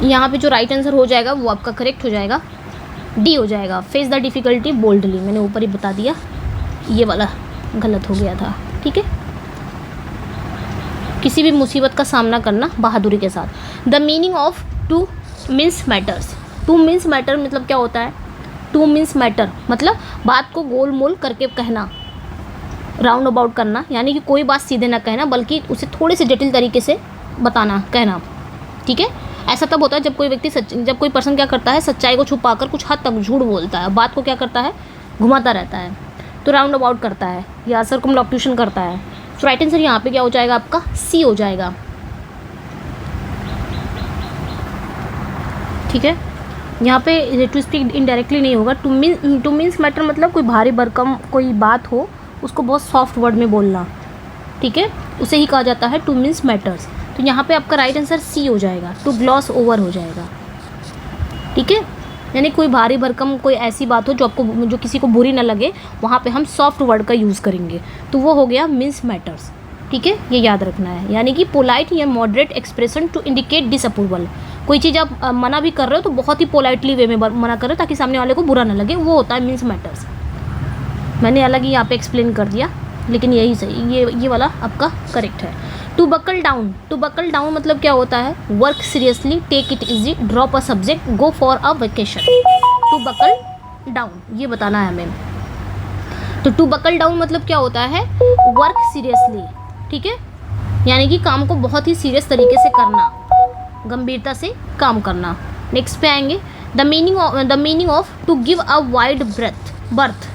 यहाँ पे जो राइट आंसर हो जाएगा वो आपका करेक्ट हो जाएगा, डी हो जाएगा। फेस द डिफ़िकल्टी बोल्डली, मैंने ऊपर ही बता दिया, ये वाला गलत हो गया था, ठीक है। किसी भी मुसीबत का सामना करना बहादुरी के साथ। The meaning of two means matters. Two means matter मतलब क्या होता है? टू मीन्स मैटर मतलब बात को गोल मोल करके कहना, राउंड अबाउट करना, यानी कि कोई बात सीधे ना कहना बल्कि उसे थोड़े से जटिल तरीके से बताना, कहना, ठीक है। ऐसा तब होता है जब कोई व्यक्ति जब कोई पर्सन क्या करता है, सच्चाई को छुपाकर कुछ हद तक झूठ बोलता है, बात को क्या करता है, घुमाता रहता है, तो राउंड अबाउट करता है या सर्कमलोक्यूशन करता है। तो राइट आंसर यहाँ पे क्या हो जाएगा आपका? सी हो जाएगा, ठीक है। यहाँ पे टू स्पीक इनडायरेक्टली नहीं होगा। टू मीन्स मैटर मतलब कोई भारी भरकम कोई बात हो उसको बहुत सॉफ्ट वर्ड में बोलना, ठीक है, उसे ही कहा जाता है टू मीन्स मैटर्स। तो यहाँ पे आपका राइट आंसर सी हो जाएगा, टू ग्लॉस ओवर हो जाएगा, ठीक है। यानी कोई भारी भरकम कोई ऐसी बात हो जो किसी को बुरी ना लगे, वहाँ पे हम सॉफ्ट वर्ड का यूज़ करेंगे, तो वो हो गया मीन्स मैटर्स, ठीक है, ये याद रखना है। यानी कि पोलाइट या moderate expression to indicate disapproval. कोई चीज़ आप मना भी कर रहे हो तो बहुत ही पोलाइटली वे में मना कर रहे हो ताकि सामने वाले को बुरा ना लगे, वो होता है मीन्स मैटर्स। मैंने अलग ही यहाँ पे एक्सप्लेन कर दिया, लेकिन यही सही, ये वाला आपका करेक्ट है। To buckle down, to buckle down मतलब क्या होता है? Work seriously, take it easy, drop a subject, go for a vacation. To buckle down ये बताना है हमें। तो टू बकल डाउन मतलब क्या होता है? वर्क सीरियसली, ठीक है, यानी कि काम को बहुत ही सीरियस तरीके से करना, गंभीरता से काम करना। नेक्स्ट पे आएंगे the meaning of to give a wide berth.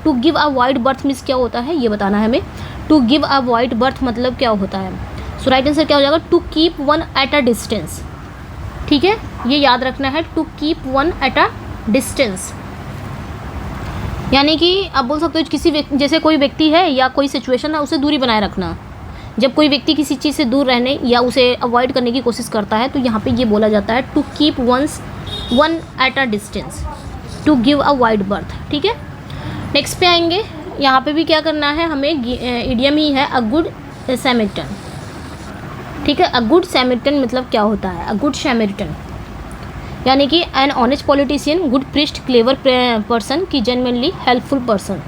To give a wide berth means क्या होता है ये बताना है हमें। To give a wide berth मतलब क्या होता है? सो राइट आंसर क्या हो जाएगा? To keep one at a distance, ठीक है, ये याद रखना है, to keep one at a distance. यानी कि आप बोल सकते हो किसी जैसे कोई व्यक्ति है या कोई सिचुएशन है उसे दूरी बनाए रखना। जब कोई व्यक्ति किसी चीज़ से दूर रहने या उसे अवॉइड करने की कोशिश करता है तो यहाँ पे ये बोला जाता है to keep one at a distance, to give a wide berth, ठीक है। नेक्स्ट पे आएंगे, यहाँ पे भी क्या करना है हमें, इडियम ही है, अ गुड सैमरिटन, ठीक है। अ गुड सैमरिटन मतलब क्या होता है? अ गुड सैमरिटन यानी कि an honest politician, good priest, clever person की जेन्युइनली हेल्पफुल पर्सन।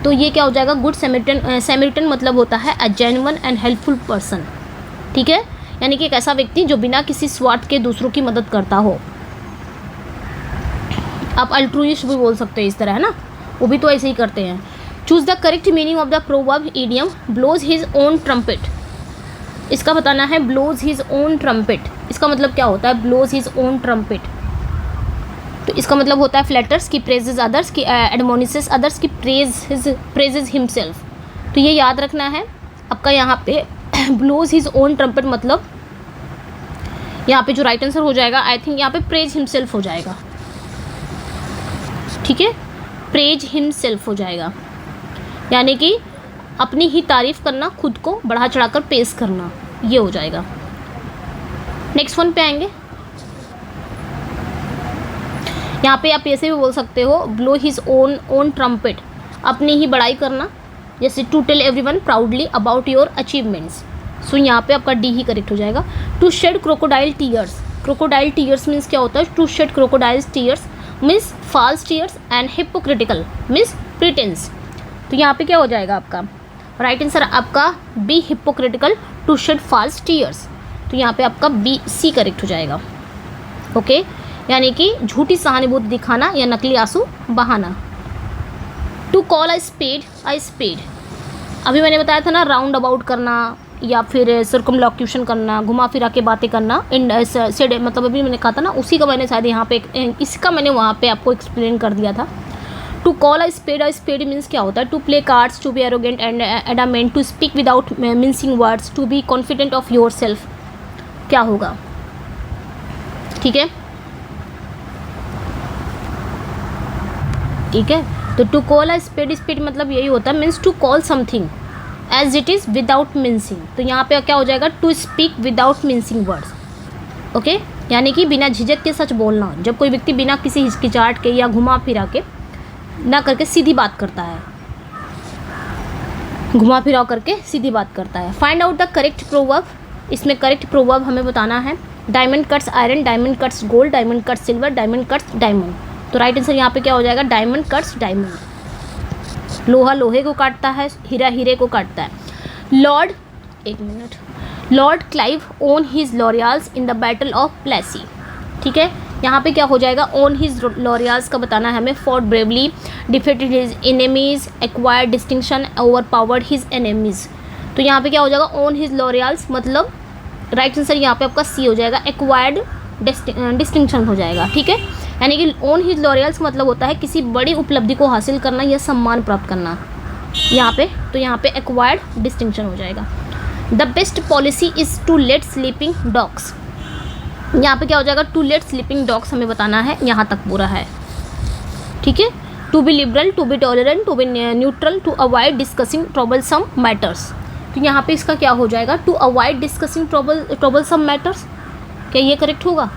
तो ये क्या हो जाएगा? गुड सैमरिटन मतलब होता है a genuine and helpful person, ठीक है, यानी कि एक ऐसा व्यक्ति जो बिना किसी स्वार्थ के दूसरों की मदद करता हो। आप अल्ट्रुइस्ट भी बोल सकते हो इस तरह, है ना, वो भी तो ऐसे ही करते हैं। Choose the correct meaning of the proverb idiom blows his own trumpet. इसका बताना है ब्लोज हिज ओन ट्रम्पेट, इसका मतलब क्या होता है? ब्लोज हिज ओन ट्रम्पेट, तो इसका मतलब होता है फ्लैटर्स की प्रेजेज अदर्स की, एडमोनिसेस अदर्स की प्रेजेज हिमसेल्फ। तो ये याद रखना है आपका यहाँ पे ब्लोज हिज ओन ट्रम्पेट मतलब यहाँ पे जो राइट आंसर हो जाएगा आई थिंक यहाँ पे प्रेज हिमसेल्फ हो जाएगा, ठीक है। प्रेज हिमसेल्फ हो जाएगा, यानी कि अपनी ही तारीफ़ करना, खुद को बढ़ा चढ़ाकर पेश करना, ये हो जाएगा। नेक्स्ट वन पे आएंगे। यहाँ पे आप ऐसे भी बोल सकते हो, ब्लो हिज ओन ट्रम्पेट, अपनी ही बड़ाई करना, जैसे to tell everyone proudly about your achievements. So यहाँ पे आपका डी ही करेक्ट हो जाएगा। To shed crocodile tears, crocodile tears means क्या होता है? To shed crocodile tears means false tears and hypocritical means pretence. तो यहाँ पे क्या हो जाएगा आपका राइट आंसर आपका B hypocritical to shed false tears. तो यहाँ पे आपका बी सी करेक्ट हो जाएगा। ओके, यानी कि झूठी सहानुभूति दिखाना या नकली आंसू बहाना। टू कॉल अ स्पेड, अभी मैंने बताया था ना, राउंड अबाउट करना या फिर सर्कमलोक्यूशन करना, घुमा फिरा के बातें करना, सेड मतलब अभी मैंने कहा था ना, उसी का मैंने शायद यहाँ पे इसका मैंने वहाँ पे आपको एक्सप्लेन कर दिया था। To call a spade means क्या होता है? To play cards, to be arrogant and adamant, to speak without mincing words, to be confident of yourself, क्या होगा? ठीक है, ठीक है। तो टू कॉल अ स्पेड मतलब यही होता है, means to call something as it is without mincing. तो यहाँ पे क्या हो जाएगा? To speak without mincing words. Okay, यानी कि बिना झिझक के सच बोलना। जब कोई व्यक्ति बिना किसी हिचकिचाहट के या घुमा फिरा के ना करके सीधी बात करता है, घुमा फिराव करके सीधी बात करता है। Find out the correct proverb, इसमें करेक्ट प्रोवर्ब हमें बताना है। Diamond cuts iron, diamond cuts gold, diamond cuts silver, diamond cuts diamond. तो राइट आंसर यहाँ पे क्या हो जाएगा? Diamond cuts diamond. लोहा लोहे को काटता है, हीरा हीरे को काटता है। Lord Clive won his laurels in the battle of Plassey. ठीक है, यहाँ पे क्या हो जाएगा? ओन हिज लॉरियल्स का बताना है हमें। Fought bravely, defeated his enemies, acquired distinction, over powered his enemies. तो यहाँ पे क्या हो जाएगा? ओन हिज लॉरियल्स मतलब राइट आंसर यहाँ पे आपका सी हो जाएगा, एक्वायर्ड डिस्टिंक्शन हो जाएगा। ठीक है, यानी कि ओन हिज लॉरियल्स मतलब होता है किसी बड़ी उपलब्धि को हासिल करना या सम्मान प्राप्त करना यहाँ पे। तो यहाँ पे एक्वायर्ड डिस्टिंक्शन हो जाएगा। The best policy is to let sleeping dogs, यहाँ पे क्या हो जाएगा? टू लेट स्लीपिंग डॉग्स हमें बताना है, यहाँ तक पूरा है। ठीक है, to be liberal, to be tolerant, to be neutral, to avoid discussing troublesome matters. तो यहाँ पे इसका क्या हो जाएगा? To avoid discussing troublesome matters. क्या ये करेक्ट होगा?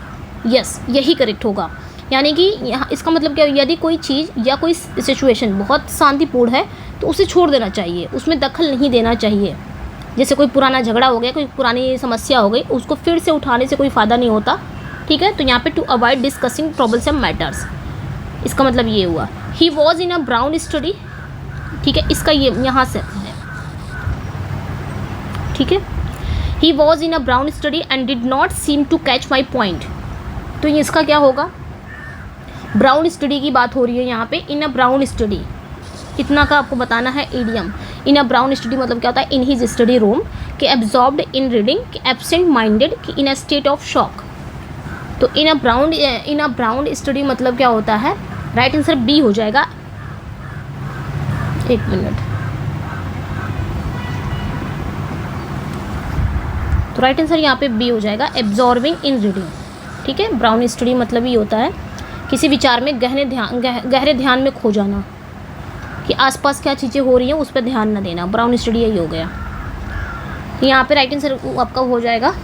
यस, यही करेक्ट होगा। यानी कि यहाँ इसका मतलब क्या? यदि कोई चीज़ या कोई सिचुएशन बहुत शांतिपूर्ण है तो उसे छोड़ देना चाहिए, उसमें दखल नहीं देना चाहिए। जैसे कोई पुराना झगड़ा हो गया, कोई पुरानी समस्या हो गई, उसको फिर से उठाने से कोई फ़ायदा नहीं होता। ठीक है, तो यहाँ पे to avoid discussing troublesome matters, इसका मतलब ये हुआ। He was in a brown study. ठीक है, इसका ये यहाँ से है। ठीक है, he was in a brown study and did not seem to catch my point. तो इसका क्या होगा? ब्राउन स्टडी की बात हो रही है यहाँ पे। इन अ ब्राउन स्टडी, इतना का आपको बताना है idiom. In a brown study मतलब क्या होता है? इन हिज स्टडी रूम, कि एब्जॉर्ब्ड इन रीडिंग, कि एब्सेंट माइंडेड, कि इन अ स्टेट ऑफ शॉक। तो इन अ ब्राउन स्टडी मतलब क्या होता है? राइट आंसर बी हो जाएगा। एक मिनट, तो राइट आंसर यहाँ पे बी हो जाएगा, एब्जॉर्बिंग इन रीडिंग। ठीक है, ब्राउन स्टडी मतलब ये होता है किसी विचार में गहरे ध्यान में खो जाना, कि आसपास क्या चीज़ें हो रही हैं उस पर ध्यान न देना। ब्राउन स्टडी यही हो गया। यहाँ पे राइट आंसर आपका हो जाएगा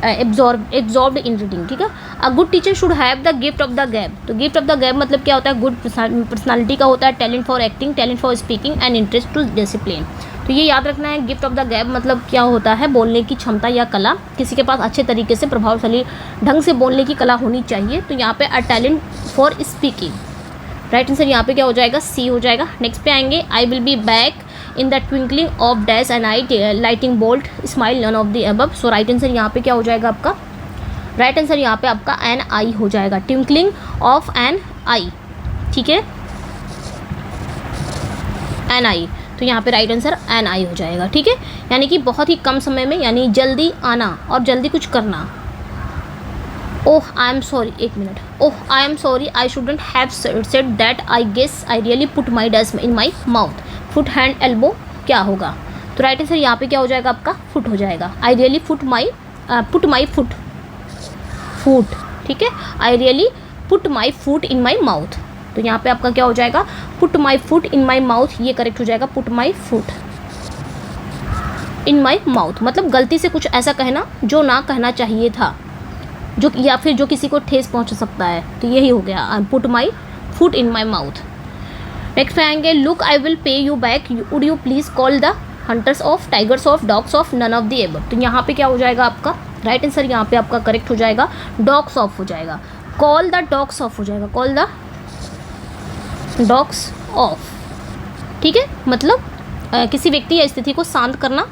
एब्जॉर्ब्ड इन रीडिंग। ठीक है, a good teacher should have the gift of the गैब। तो गिफ्ट ऑफ द गैब मतलब क्या होता है? गुड पर्सनालिटी का होता है, talent for acting, talent for speaking and interest to discipline. तो ये याद रखना है, गिफ्ट ऑफ द गैब मतलब क्या होता है? बोलने की क्षमता या कला। किसी के पास अच्छे तरीके से प्रभावशाली ढंग से बोलने की कला होनी चाहिए। तो यहाँ पे a talent for speaking, right answer यहाँ पे क्या हो जाएगा? सी हो जाएगा। नेक्स्ट पे आएंगे। I will be back in the twinkling of dash an eye lighting bolt smile none of the above. So right answer यहाँ पे क्या हो जाएगा आपका? राइट आंसर यहाँ पे आपका एन आई हो जाएगा, ट्विंकलिंग ऑफ एन आई। ठीक है, एन आई। तो यहाँ पे राइट आंसर एन आई हो जाएगा। ठीक है, यानी कि बहुत ही कम समय में, यानी जल्दी आना और जल्दी कुछ करना। ओह आई एम सॉरी, एक minute. Oh I am sorry, I shouldn't have said that, I guess I really put my dust in my mouth. Foot hand elbow क्या होगा? तो राइट आंसर यहाँ पे क्या हो जाएगा आपका? फुट हो जाएगा। आई रियली पुट माई फूट। ठीक है, आई really put my foot in my mouth. तो यहाँ पे आपका क्या हो जाएगा, put my foot in my mouth, ये करेक्ट हो जाएगा, put my foot in my mouth, मतलब गलती से कुछ ऐसा कहना जो ना कहना चाहिए था, जो या फिर जो किसी को ठेस पहुँच सकता है, तो यही हो गया, put my foot in my mouth. Next पे आएंगे, look I will pay you back, would you please call the hunters off, tigers off, dogs off, none of the above. तो यहाँ पे क्या हो जाएगा आपका राइट आंसर, यहाँ पे आपका करेक्ट हो जाएगा डॉग्स ऑफ हो जाएगा, कॉल द डॉग्स ऑफ हो जाएगा, कॉल द डॉग्स ऑफ। ठीक है, मतलब किसी व्यक्ति या स्थिति को शांत करना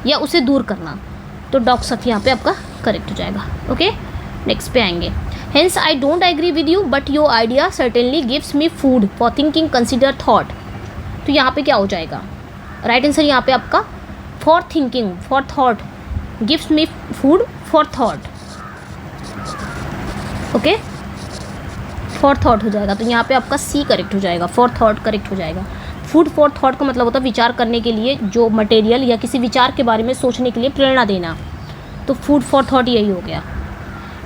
या उसे दूर करना, तो डॉग्स ऑफ यहाँ पे आपका करेक्ट हो जाएगा। ओके, नेक्स्ट पे आएंगे, hence I don't agree with you but your idea certainly gives me food for thinking consider thought. तो यहाँ पे क्या हो जाएगा राइट आंसर, यहाँ पे आपका for thinking, for thought, gives me food for thought. Okay, for thought हो जाएगा, तो यहाँ पे आपका सी करेक्ट हो जाएगा, फॉर थॉट करेक्ट हो जाएगा। फूड फॉर थॉट का मतलब होता है विचार करने के लिए, जो मटेरियल या किसी विचार के बारे में सोचने के लिए प्रेरणा देना, तो फूड फॉर थॉट यही हो गया।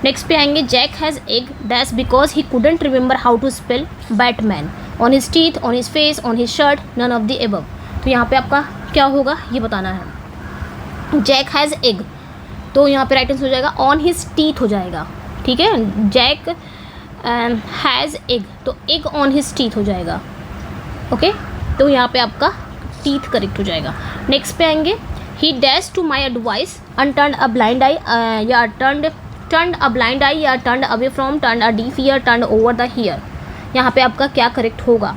नेक्स्ट पे आएंगे, Jack has egg dash because he couldn't remember how to spell Batman, on his teeth, on his face, on his shirt, none of the above. तो यहाँ पे आपका क्या होगा ये बताना है। जैक हैज़ एग, तो यहाँ पे राइट आंसर हो जाएगा ऑन हिज टीथ हो जाएगा। ठीक है, जैक हैज़ एग, तो एग ऑन हिज टीथ हो जाएगा। ओके, तो यहाँ पे आपका टीथ करेक्ट हो जाएगा। नेक्स्ट पे आएंगे, he dash to my advice unturn a blind eye, या टर्न अ ब्लाइंड आई, या turn away from, turn a deaf ear, turn over the hear. यहाँ पे आपका क्या करेक्ट होगा,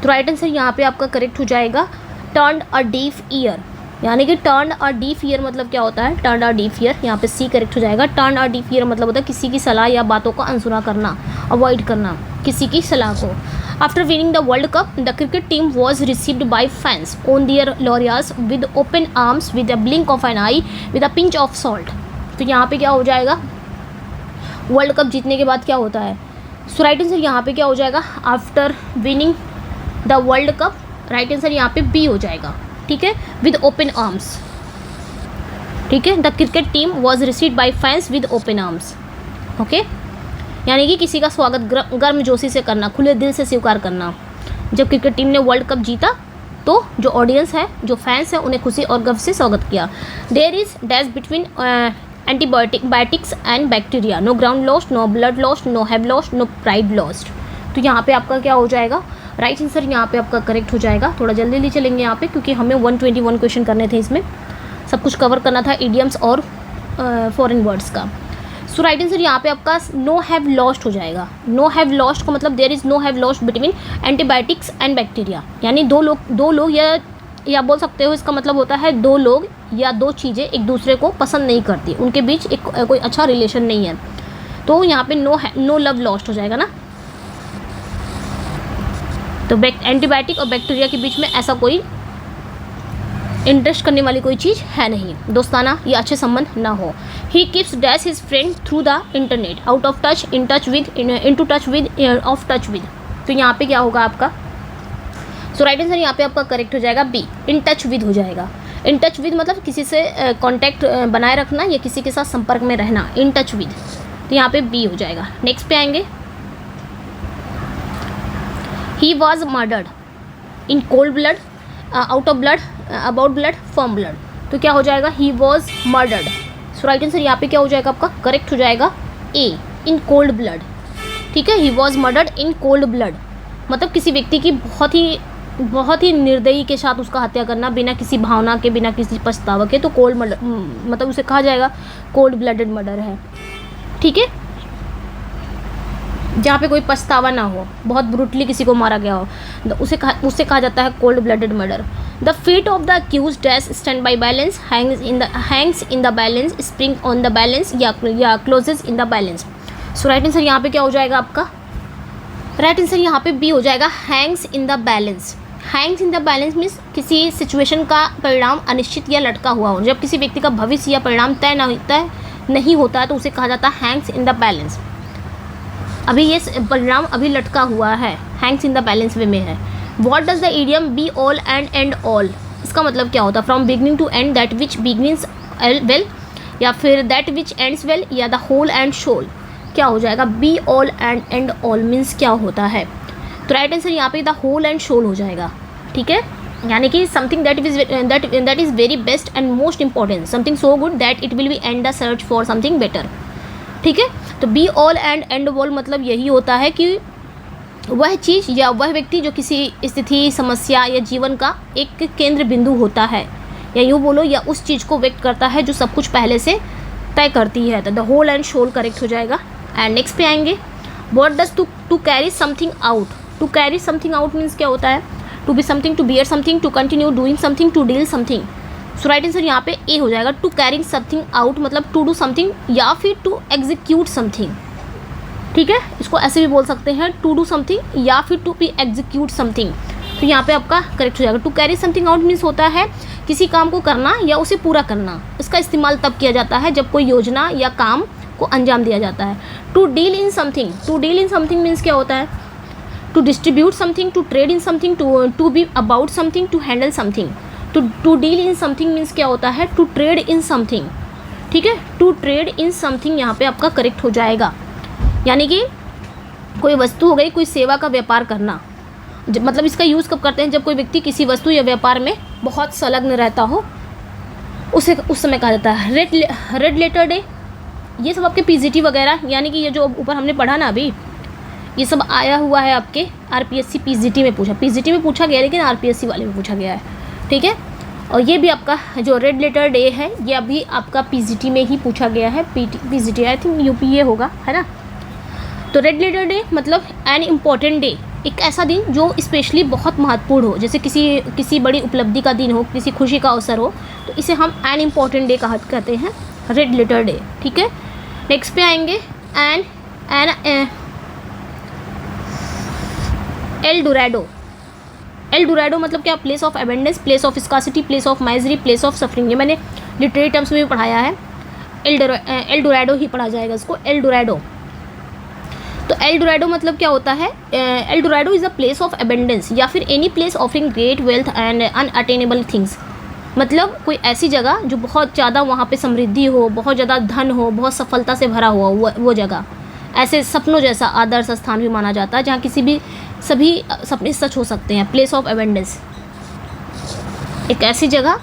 तो राइट आंसर यहाँ पे आपका करेक्ट हो जाएगा टर्न अ डीफ ईयर, यानी कि टर्न अ डीफ ईयर मतलब क्या होता है, टर्न अ डीफ ईयर, यहाँ पे सी करेक्ट हो जाएगा। टर्न अ डीफ ईयर मतलब होता है किसी की सलाह या बातों को अनसुना करना, अवॉइड करना किसी की सलाह को। After winning the world cup the cricket team was received by fans on their laurels with open arms, with a blink of an eye, with a pinch of salt. तो यहाँ पे क्या हो जाएगा, वर्ल्ड कप जीतने के बाद क्या होता है, सो राइट आंसर यहाँ पे क्या हो जाएगा, after winning the world cup, right answer यहाँ पे बी हो जाएगा। ठीक है, विद ओपन आर्म्स। ठीक है, the cricket team was received by fans with open arms. Okay, यानी कि किसी का स्वागत गर्मजोशी से करना, खुले दिल से स्वीकार करना। जब क्रिकेट टीम ने वर्ल्ड कप जीता तो जो ऑडियंस है, जो फैंस हैं, उन्हें खुशी और गर्व से स्वागत किया। There is dash between antibiotics and bacteria, no ground lost, no blood lost, no have lost, no pride lost. तो यहाँ पे आपका क्या हो जाएगा, राइट आंसर यहाँ पे आपका करेक्ट हो जाएगा। थोड़ा जल्दी जल्दी चलेंगे यहाँ पे, क्योंकि हमें 121 क्वेश्चन करने थे, इसमें सब कुछ कवर करना था, इडियम्स और फॉरेन वर्ड्स का। सो राइट आंसर यहाँ पे आपका नो हैव लॉस्ट हो जाएगा। नो हैव लॉस्ट का मतलब there is no have lost between antibiotics and bacteria, यानी दो लोग या बोल सकते हो, इसका मतलब होता है दो लोग या दो चीज़ें एक दूसरे को पसंद नहीं करती, उनके बीच एक कोई अच्छा रिलेशन नहीं है, तो यहाँ पे नो लव लॉस्ट हो जाएगा ना। तो एंटीबायोटिक और बैक्टीरिया के बीच में ऐसा कोई इंटरेस्ट करने वाली कोई चीज़ है नहीं, दोस्ताना या अच्छे संबंध ना हो। He keeps dash his friend through the internet, out of touch, in touch with, in to touch with, off touch with. तो यहाँ पे क्या होगा आपका, सो राइट आंसर यहाँ पे आपका करेक्ट हो जाएगा बी, इन टच विद हो जाएगा। इन टच विद मतलब किसी से कांटेक्ट बनाए रखना या किसी के साथ संपर्क में रहना, इन टच विद, तो यहाँ पे बी हो जाएगा। नेक्स्ट पे आएंगे, he was murdered in cold blood, out of blood, about blood, from blood. तो क्या हो जाएगा, he was murdered. So right answer यहाँ पे क्या हो जाएगा आपका, करेक्ट हो जाएगा ए, इन कोल्ड ब्लड। ठीक है, he was murdered in cold blood मतलब किसी व्यक्ति की बहुत ही निर्दयी के साथ उसका हत्या करना, बिना किसी भावना के, बिना किसी पछतावा के, तो कोल्ड मर्डर मतलब उसे कहा जाएगा कोल्ड ब्लडेड मर्डर है। ठीक है, जहाँ पे कोई पछतावा ना हो, बहुत ब्रूटली किसी को मारा गया हो, उसे कहा जाता है cold blooded murder. The feet of the accused dash stand by balance, hangs in the balance, spring on the balance, या closes in the balance. So right answer यहाँ पे क्या हो जाएगा आपका, राइट आंसर यहाँ पे बी हो जाएगा, Hanks in the balance. Hangs in the balance means किसी सिचुएशन का परिणाम अनिश्चित या लटका हुआ हो। जब किसी व्यक्ति का भविष्य या परिणाम तय नहीं होता है तो उसे कहा जाता है हैंग्स इन द बैलेंस। अभी ये परिणाम अभी लटका हुआ है, हैंग्स इन द बैलेंस वे में है। What does the idiom be all and end all, इसका मतलब क्या होता है, from beginning to end, that which beginnings well, या फिर दैट विच एंड्स वेल, या द होल एंड शोल। क्या हो जाएगा, be all and end all means क्या होता है, तो राइट आंसर यहाँ पे द होल एंड सोल हो जाएगा, ठीक है। यानी कि something that is very best and most important, something so good that it will be and the search for something better, ठीक है। तो B all and end all मतलब यही होता है कि वह चीज़ या वह व्यक्ति जो किसी स्थिति, समस्या या जीवन का एक केंद्र बिंदु होता है, या यूँ बोलो या उस चीज़ को व्यक्त करता है जो सब कुछ पहले से तय करती है। तो the whole and sole correct हो जाएगा। एंड नेक्स्ट पे आएंगे, what does to carry something out. To carry something out means क्या होता है? To be something, to bear something, to continue doing something, to deal something. So right answer यहाँ पे A हो जाएगा। टू कैरिंग समथिंग आउट मतलब to do something या फिर टू एग्जीक्यूट समथिंग, ठीक है। इसको ऐसे भी बोल सकते हैं, टू डू समथिंग या फिर टू बी एग्जीक्यूट समथिंग। तो यहाँ पे आपका करेक्ट हो जाएगा। To carry something out means होता है किसी काम को करना या उसे पूरा करना। इसका इस्तेमाल तब किया जाता है जब कोई योजना या काम को अंजाम दिया जाता है। To deal in something, to deal in something means क्या होता है? To distribute something, to trade in something, to be about something, to handle something. To deal in something means क्या होता है? टू ट्रेड इन समथिंग, ठीक है। To trade in something यहाँ पे आपका करेक्ट हो जाएगा। यानी कि कोई वस्तु हो गई, कोई सेवा का व्यापार करना। मतलब इसका यूज़ कब करते हैं? जब कोई व्यक्ति किसी वस्तु या व्यापार में बहुत संलग्न रहता हो, उसे उस समय कहा जाता है। रेड लेटर डे, ये सब आपके पीजीटी वगैरह, यानी कि ये जो ऊपर हमने पढ़ा ना अभी, ये सब आया हुआ है आपके आरपीएससी पीजीटी में पूछा, पीजीटी में पूछा गया लेकिन आरपीएससी वाले में पूछा गया है, ठीक है। और ये भी आपका जो रेड लेटर डे है ये अभी आपका पीजीटी में ही पूछा गया है। पीजीटी आई थिंक यूपीए होगा, है ना। तो रेड लेटर डे मतलब एन इम्पॉर्टेंट डे, एक ऐसा दिन जो स्पेशली बहुत महत्वपूर्ण हो, जैसे किसी बड़ी उपलब्धि का दिन हो, किसी खुशी का अवसर हो, तो इसे हम एन इम्पॉर्टेंट डे कहते हैं, रेड लेटर डे, ठीक है। नेक्स्ट पे आएंगे एल डोराडो। एल डोराडो मतलब क्या? Place of abundance, place of scarcity, place of misery, place of suffering. ये मैंने लिटरेरी टर्म्स में भी पढ़ाया है। एल डोराडो ही पढ़ा जाएगा इसको, एल डोराडो। तो एल डोराडो मतलब क्या होता है? L Dorado is a place of abundance या फिर any place offering great wealth and unattainable things. मतलब कोई ऐसी जगह जो बहुत ज़्यादा वहाँ पे समृद्धि हो, बहुत ज़्यादा धन हो, बहुत सफलता से भरा हुआ वो जगह, ऐसे सपनों जैसा आदर्श स्थान भी माना जाता है जहाँ सभी सपने सच हो सकते हैं। प्लेस ऑफ एबेंडेंस, एक ऐसी जगह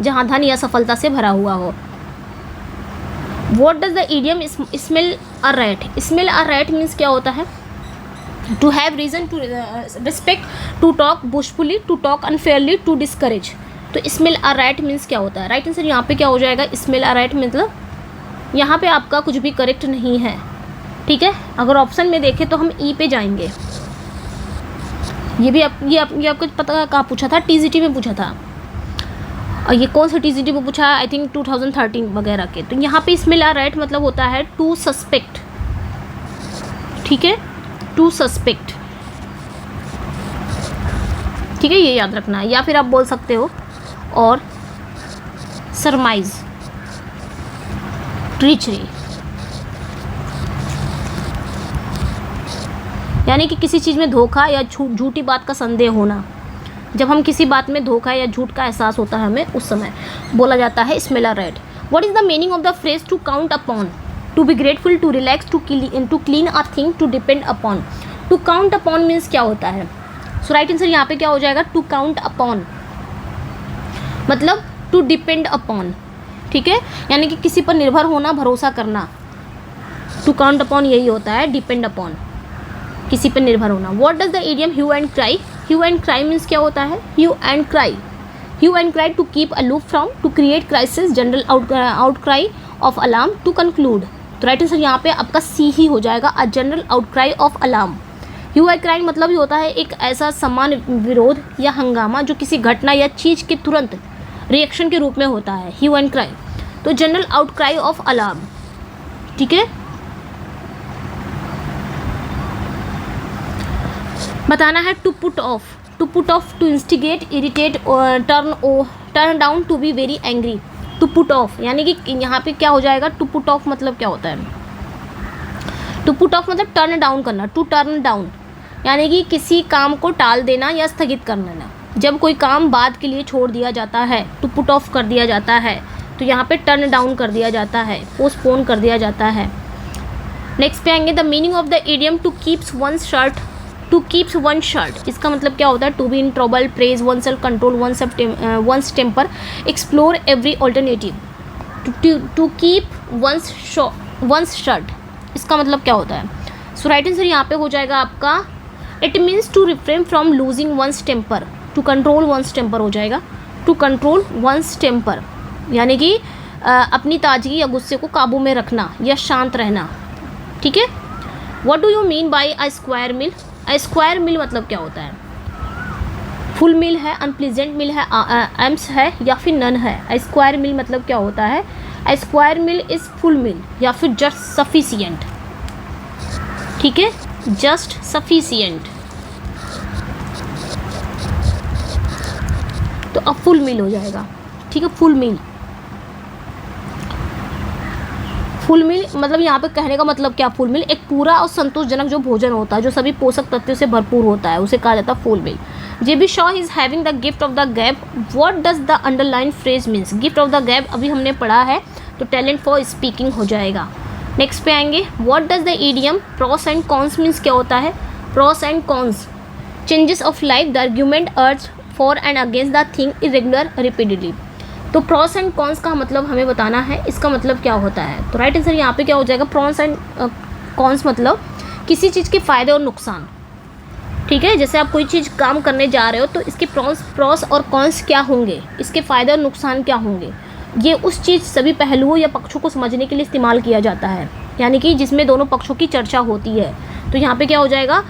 जहाँ धन या सफलता से भरा हुआ हो। What does the idiom smell a rat? Smell a rat means क्या होता है? To have reason to respect, to talk boastfully, to talk unfairly, to discourage। तो smell a rat means क्या होता है? राइट आंसर यहाँ पे क्या हो जाएगा? smell a rat मतलब यहाँ पे आपका कुछ भी करेक्ट नहीं है, ठीक है। अगर ऑप्शन में देखें तो हम ई पे जाएंगे। ये आपको पता कहाँ पूछा था? टीजीटी में पूछा था। और ये कौन सा टीजीटी में पूछा? आई थिंक 2013 वगैरह के। तो यहाँ पे स्मेल आ राइट मतलब होता है टू सस्पेक्ट, ठीक है, टू सस्पेक्ट, ठीक है, ये याद रखना है। या फिर आप बोल सकते हो और सरमाइज, ट्रीचरी, यानी कि किसी चीज़ में धोखा या झूठी बात का संदेह होना। जब हम किसी बात में धोखा या झूठ का एहसास होता है हमें, उस समय बोला जाता है smell a rat. What is the meaning of the phrase to count upon? To be grateful, to relax, to clean a thing, to depend upon. To count upon means क्या होता है? सो राइट आंसर यहाँ पे क्या हो जाएगा? To count upon मतलब to depend upon, ठीक है, यानी कि किसी पर निर्भर होना, भरोसा करना। टू काउंट अपॉन यही होता है, डिपेंड अपॉन, किसी पर निर्भर होना। What does the idiom hue and cry? Hue and cry means क्या होता है? Hue and cry, hue and cry, to keep aloof from, to create crisis, general outcry of alarm, to conclude. तो right answer यहाँ पे आपका C ही हो जाएगा, a general outcry of alarm. Hue and cry मतलब ही होता है एक ऐसा समान विरोध या हंगामा जो किसी घटना या चीज़ के तुरंत रिएक्शन के रूप में होता है, ह्यू एंड क्राई। तो जनरल आउटक्राई ऑफ अलार्म, ठीक है। बताना है to put off, to put off, to instigate, irritate, turn down, to be very angry. To put off यानी कि यहाँ पे क्या हो जाएगा? टू पुट ऑफ मतलब क्या होता है? टू पुट ऑफ मतलब टर्न डाउन करना, टू टर्न डाउन यानी कि किसी काम को टाल देना या स्थगित कर देना। जब कोई काम बाद के लिए छोड़ दिया जाता है, टू पुट ऑफ कर दिया जाता है, तो यहाँ पे टर्न डाउन कर दिया जाता है, पोस्टपोन कर दिया जाता है। नेक्स्ट पे आएंगे the meaning of the idiom to keeps one's shirt to keeps one shirt, इसका मतलब क्या होता है? To be in trouble, praise oneself, control one's temper, explore every alternative. To keep one's shirt, इसका मतलब क्या होता है? सो राइट आंसर यहाँ पे हो जाएगा आपका it means to refrain from losing one's temper, to control one's temper हो जाएगा, टू कंट्रोल वंस टेम्पर यानी कि अपनी ताजगी या गुस्से को काबू में रखना या शांत रहना। ठीक है। What do you mean by a square mile? A square mile मतलब क्या होता है? फुल मील है, अनप्लीजेंट मील है, एम्स है या फिर नन है? अ स्क्वायर मील मतलब क्या होता है? A square meal is full meal या फिर जस्ट सफिशियंट। ठीक है, जस्ट सफिशियंट, तो अब फुल मील हो जाएगा। ठीक है, फुल मील। फुल मील मतलब यहाँ पे कहने का मतलब क्या? फुल मील एक पूरा और संतोषजनक जो भोजन होता है, जो सभी पोषक तत्वों से भरपूर होता है, उसे कहा जाता है full meal. JB Shaw is having the gift of the gap, what does the underline phrase means? Gift of the gap अभी हमने पढ़ा है, तो टैलेंट फॉर स्पीकिंग हो जाएगा। नेक्स्ट पे आएंगे, what does the idiom pros and cons means? क्या होता है pros and cons? Changes of life, the argument urge for and against the thing irregular repeatedly. तो प्रॉस एंड कॉन्स का मतलब हमें बताना है, इसका मतलब क्या होता है? तो राइट आंसर यहाँ पे क्या हो जाएगा? प्रॉस एंड कॉन्स मतलब किसी चीज़ के फ़ायदे और नुकसान। ठीक है, जैसे आप कोई चीज़ काम करने जा रहे हो तो इसके प्रॉस और कॉन्स क्या होंगे, इसके फ़ायदे और नुकसान क्या होंगे, ये उस चीज़ सभी पहलुओं या पक्षों को समझने के लिए इस्तेमाल किया जाता है, यानी कि जिसमें दोनों पक्षों की चर्चा होती है। तो यहाँ पे क्या हो जाएगा?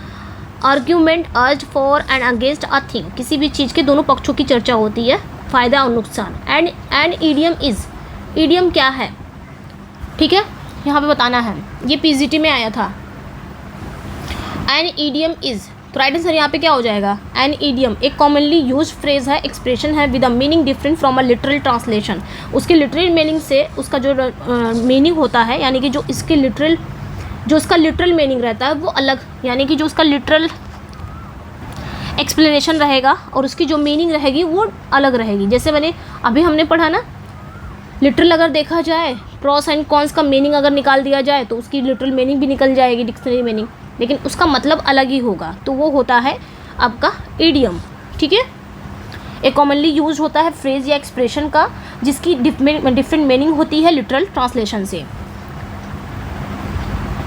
Argument urge for and against a thing, किसी भी चीज़ के दोनों पक्षों की चर्चा होती है, फ़ायदा और नुकसान। एंड ईडियम इज़, ईडियम क्या है? ठीक है, यहाँ पे बताना है, ये PGT में आया था। एन ईडियम इज़, तो राइट आंसर यहाँ पे क्या हो जाएगा? एन ईडियम एक कॉमनली यूज फ्रेज है, एक्सप्रेशन है with a meaning different from a literal translation. उसके लिटरल मीनिंग से उसका जो मीनिंग होता है, यानी कि जो इसके लिटरल, जो उसका लिटरल मीनिंग रहता है वो अलग, यानी कि जो उसका लिटरल एक्सप्लेनेशन रहेगा और उसकी जो मीनिंग रहेगी वो अलग रहेगी। जैसे मैंने अभी हमने पढ़ा ना, लिटरल अगर देखा जाए, प्रॉस एंड कॉन्स का मीनिंग अगर निकाल दिया जाए तो उसकी लिटरल मीनिंग भी निकल जाएगी, डिक्शनरी मीनिंग, लेकिन उसका मतलब अलग ही होगा, तो वो होता है आपका ईडियम। ठीक है, एक कॉमनली यूज होता है फ्रेज या एक्सप्रेशन का, जिसकी डिफरेंट मीनिंग होती है लिटरल ट्रांसलेशन से।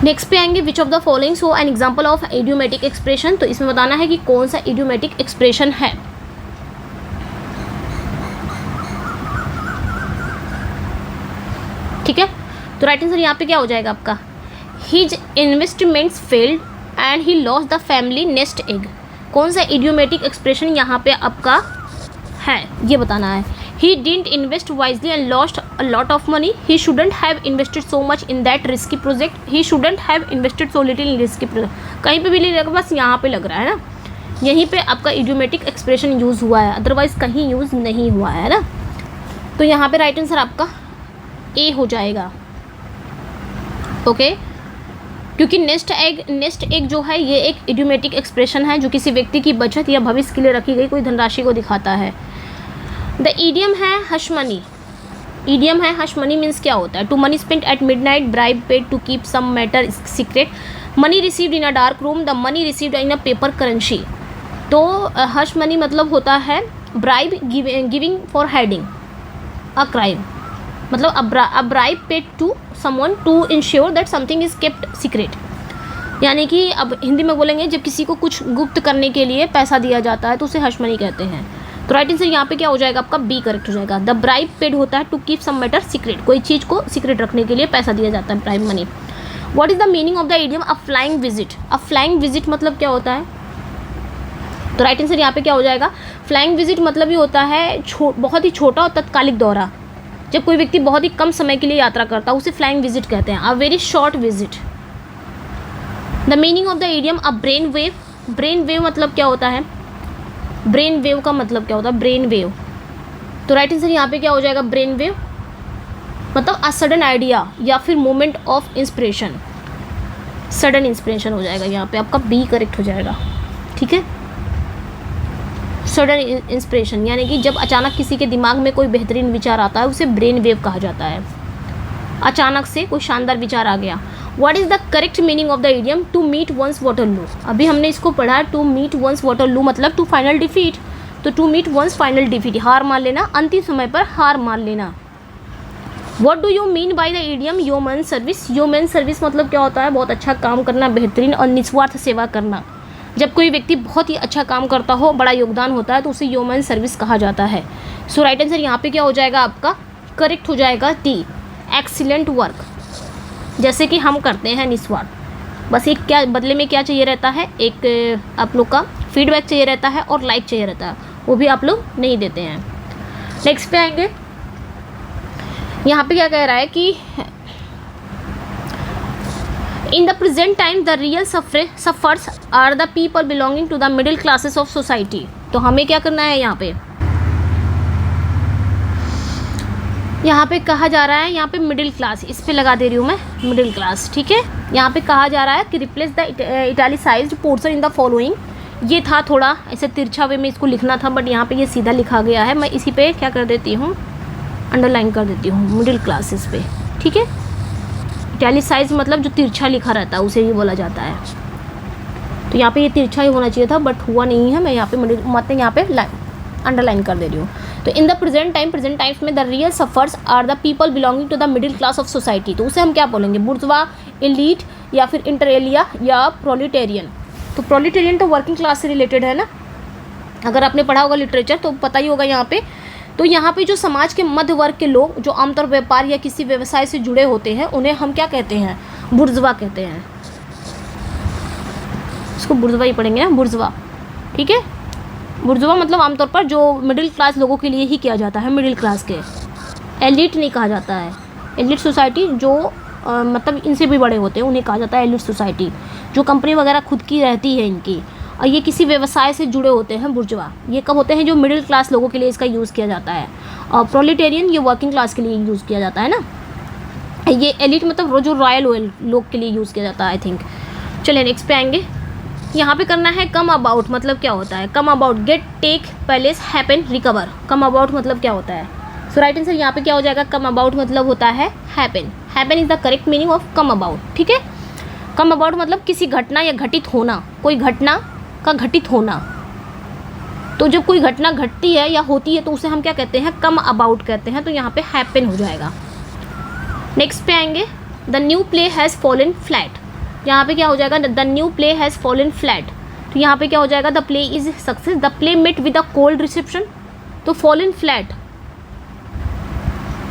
नेक्स्ट पे आएंगे, which of the following so an example of idiomatic expression. तो इसमें बताना है कि कौन सा इडियोमेटिक एक्सप्रेशन है। ठीक है, तो राइट आंसर यहाँ पे क्या हो जाएगा आपका? His investments failed and he lost the family nest egg. कौन सा इडियोमेटिक एक्सप्रेशन यहाँ पे आपका है, ये बताना है। He didn't invest wisely and lost a lot of money. He shouldn't have invested so much in that risky project. He shouldn't have invested so little in risky project. कहीं पे भी नहीं लगा, बस यहाँ पे लग रहा है ना, यहीं पे आपका इडियोमेटिक एक्सप्रेशन यूज़ हुआ है, अदरवाइज़ कहीं यूज़ नहीं हुआ है ना। तो यहाँ पे राइट आंसर आपका ए हो जाएगा। ओके, क्योंकि नेस्ट एग जो है ये एक इडियोमेटिक एक्सप्रेशन है जो किसी व्यक्ति की बचत या भविष्य के लिए रखी गई कोई धनराशि को दिखाता है। द ईडियम है हश मनी। ईडियम है हश मनी मीन्स क्या होता है? To money spent at midnight, bribe paid to keep some matter secret, money received in a dark room, the money received in a paper currency. तो hush money मतलब होता है bribe giving for hiding a crime, मतलब a bribe paid to someone to ensure that something is kept secret, यानी कि अब हिंदी में बोलेंगे जब किसी को कुछ गुप्त करने के लिए पैसा दिया जाता है तो उसे हश मनी कहते हैं। तो राइट आंसर यहाँ पे क्या हो जाएगा आपका? बी करेक्ट हो जाएगा। द ब्राइब पेड होता है to keep some matter secret, कोई चीज़ को सीक्रेट रखने के लिए पैसा दिया जाता है, bribe money. What is the meaning of the idiom a flying visit? A flying visit मतलब क्या होता है? तो राइट आंसर यहाँ पे क्या हो जाएगा? फ्लाइंग विजिट मतलब ही होता है बहुत ही छोटा और तत्कालिक दौरा। जब कोई व्यक्ति बहुत ही कम समय के लिए यात्रा करता है उसे फ्लाइंग विजिट कहते हैं, a very short visit. The meaning of the idiom a brain wave. Brain wave मतलब क्या होता है? ब्रेन वेव का मतलब क्या होता है? Brain wave. तो राइट आंसर यहाँ पे क्या हो जाएगा? ब्रेन वेव मतलब अ सडन आइडिया या फिर moment of inspiration, sudden inspiration हो जाएगा यहाँ पे आपका, बी करेक्ट हो जाएगा। ठीक है, सडन इंस्पिरेशन यानी कि जब अचानक किसी के दिमाग में कोई बेहतरीन विचार आता है उसे ब्रेन वेव कहा जाता है। अचानक से कोई शानदार विचार आ गया। What is the correct meaning of the idiom to meet one's Waterloo? अभी हमने इसको पढ़ा, टू मीट वंस वाटरलू मतलब टू फाइनल डिफीट। तो to meet one's final defeat, हार मान लेना, अंतिम समय पर हार मान लेना। What do you mean by the idiom human service? Human service मतलब क्या होता है? बहुत अच्छा काम करना, बेहतरीन और निस्वार्थ सेवा करना। जब कोई व्यक्ति बहुत ही अच्छा काम करता हो, बड़ा योगदान होता है, तो उसे ह्यूमन सर्विस कहा जाता है। सो राइट आंसर यहाँ पे क्या हो जाएगा आपका? करेक्ट हो जाएगा डी, एक्सीलेंट वर्क। जैसे कि हम करते हैं निस्वार्थ, बस एक क्या बदले में क्या चाहिए रहता है? एक आप लोग का फीडबैक चाहिए रहता है और लाइक चाहिए रहता है, वो भी आप लोग नहीं देते हैं। नेक्स्ट पे आएंगे, यहाँ पे क्या कह रहा है कि in the present time the real sufferers are the people belonging to the middle classes of society. तो हमें क्या करना है यहाँ पे कहा जा रहा है, यहाँ पे मिडिल क्लास, इस पे लगा दे रही हूँ मैं मिडिल क्लास, ठीक है। यहाँ पे कहा जा रहा है कि replace the italicised portion in the following. ये था थोड़ा ऐसे तिरछा वे में इसको लिखना था, बट यहाँ पे ये सीधा लिखा गया है। मैं इसी पे क्या कर देती हूँ, अंडरलाइन कर देती हूँ मिडिल क्लासेस पे, ठीक है। इटैलिसाइज मतलब जो तिरछा लिखा रहता है उसे भी बोला जाता है। तो यहाँ पे ये तिरछा ही होना चाहिए था, बट हुआ नहीं है। मैं यहाँ पे मतलब यहाँ पे अंडरलाइन कर दे रही हूँ। तो इन द प्रेजेंट टाइम्स में the real sufferers are the people belonging to the middle class of society. तो उसे हम क्या बोलेंगे? बुर्जुआ, एलीट या फिर इंटर एलिया या प्रोलिटेरियन। तो प्रोलिटेरियन तो वर्किंग क्लास से रिलेटेड है ना, अगर आपने पढ़ा होगा लिटरेचर तो पता ही होगा यहाँ पे। तो यहाँ पे जो समाज के मध्य वर्ग के लोग जो आमतौर व्यापार या किसी व्यवसाय से जुड़े होते हैं, उन्हें हम क्या कहते हैं? बुर्जुआ कहते हैं। इसको बुर्जुआ ही पढ़ेंगे ना, बुर्जुआ, ठीक है। बुर्जुआ मतलब आमतौर पर जो मिडिल क्लास लोगों के लिए ही किया जाता है, मिडिल क्लास के। एलिट नहीं कहा जाता है। एलिट सोसाइटी जो मतलब इनसे भी बड़े होते हैं उन्हें कहा जाता है एलिट सोसाइटी। जो कंपनी वगैरह खुद की रहती है इनकी, और ये किसी व्यवसाय से जुड़े होते हैं, बुर्जुआ। ये कब होते हैं? जो मिडिल क्लास लोगों के लिए इसका यूज़ किया जाता है। और प्रोलिटेरियन ये वर्किंग क्लास के लिए यूज़ किया जाता है ना। ये एलिट मतलब जो रॉयल लोग के लिए यूज़ किया जाता है, आई थिंक। चलिए नेक्स्ट पे आएंगे। यहाँ पे करना है कम अबाउट मतलब क्या होता है? Come about, get, take, place, happen, recover. Come about मतलब क्या होता है? सो राइट आंसर यहाँ पे क्या हो जाएगा? कम अबाउट मतलब होता है happen. Happen is the correct meaning of come about, ठीक है। कम अबाउट मतलब किसी घटना या घटित होना, कोई घटना का घटित होना। तो जब कोई घटना घटती है या होती है तो उसे हम क्या कहते हैं? कम अबाउट कहते हैं। तो यहाँ पे हैपन हो जाएगा। नेक्स्ट पे आएंगे, the new play has fallen flat. यहाँ पे क्या हो जाएगा? The new play has fallen flat. तो यहाँ पे क्या हो जाएगा? The play is success, the play met with a cold reception. तो फॉलन फ्लैट,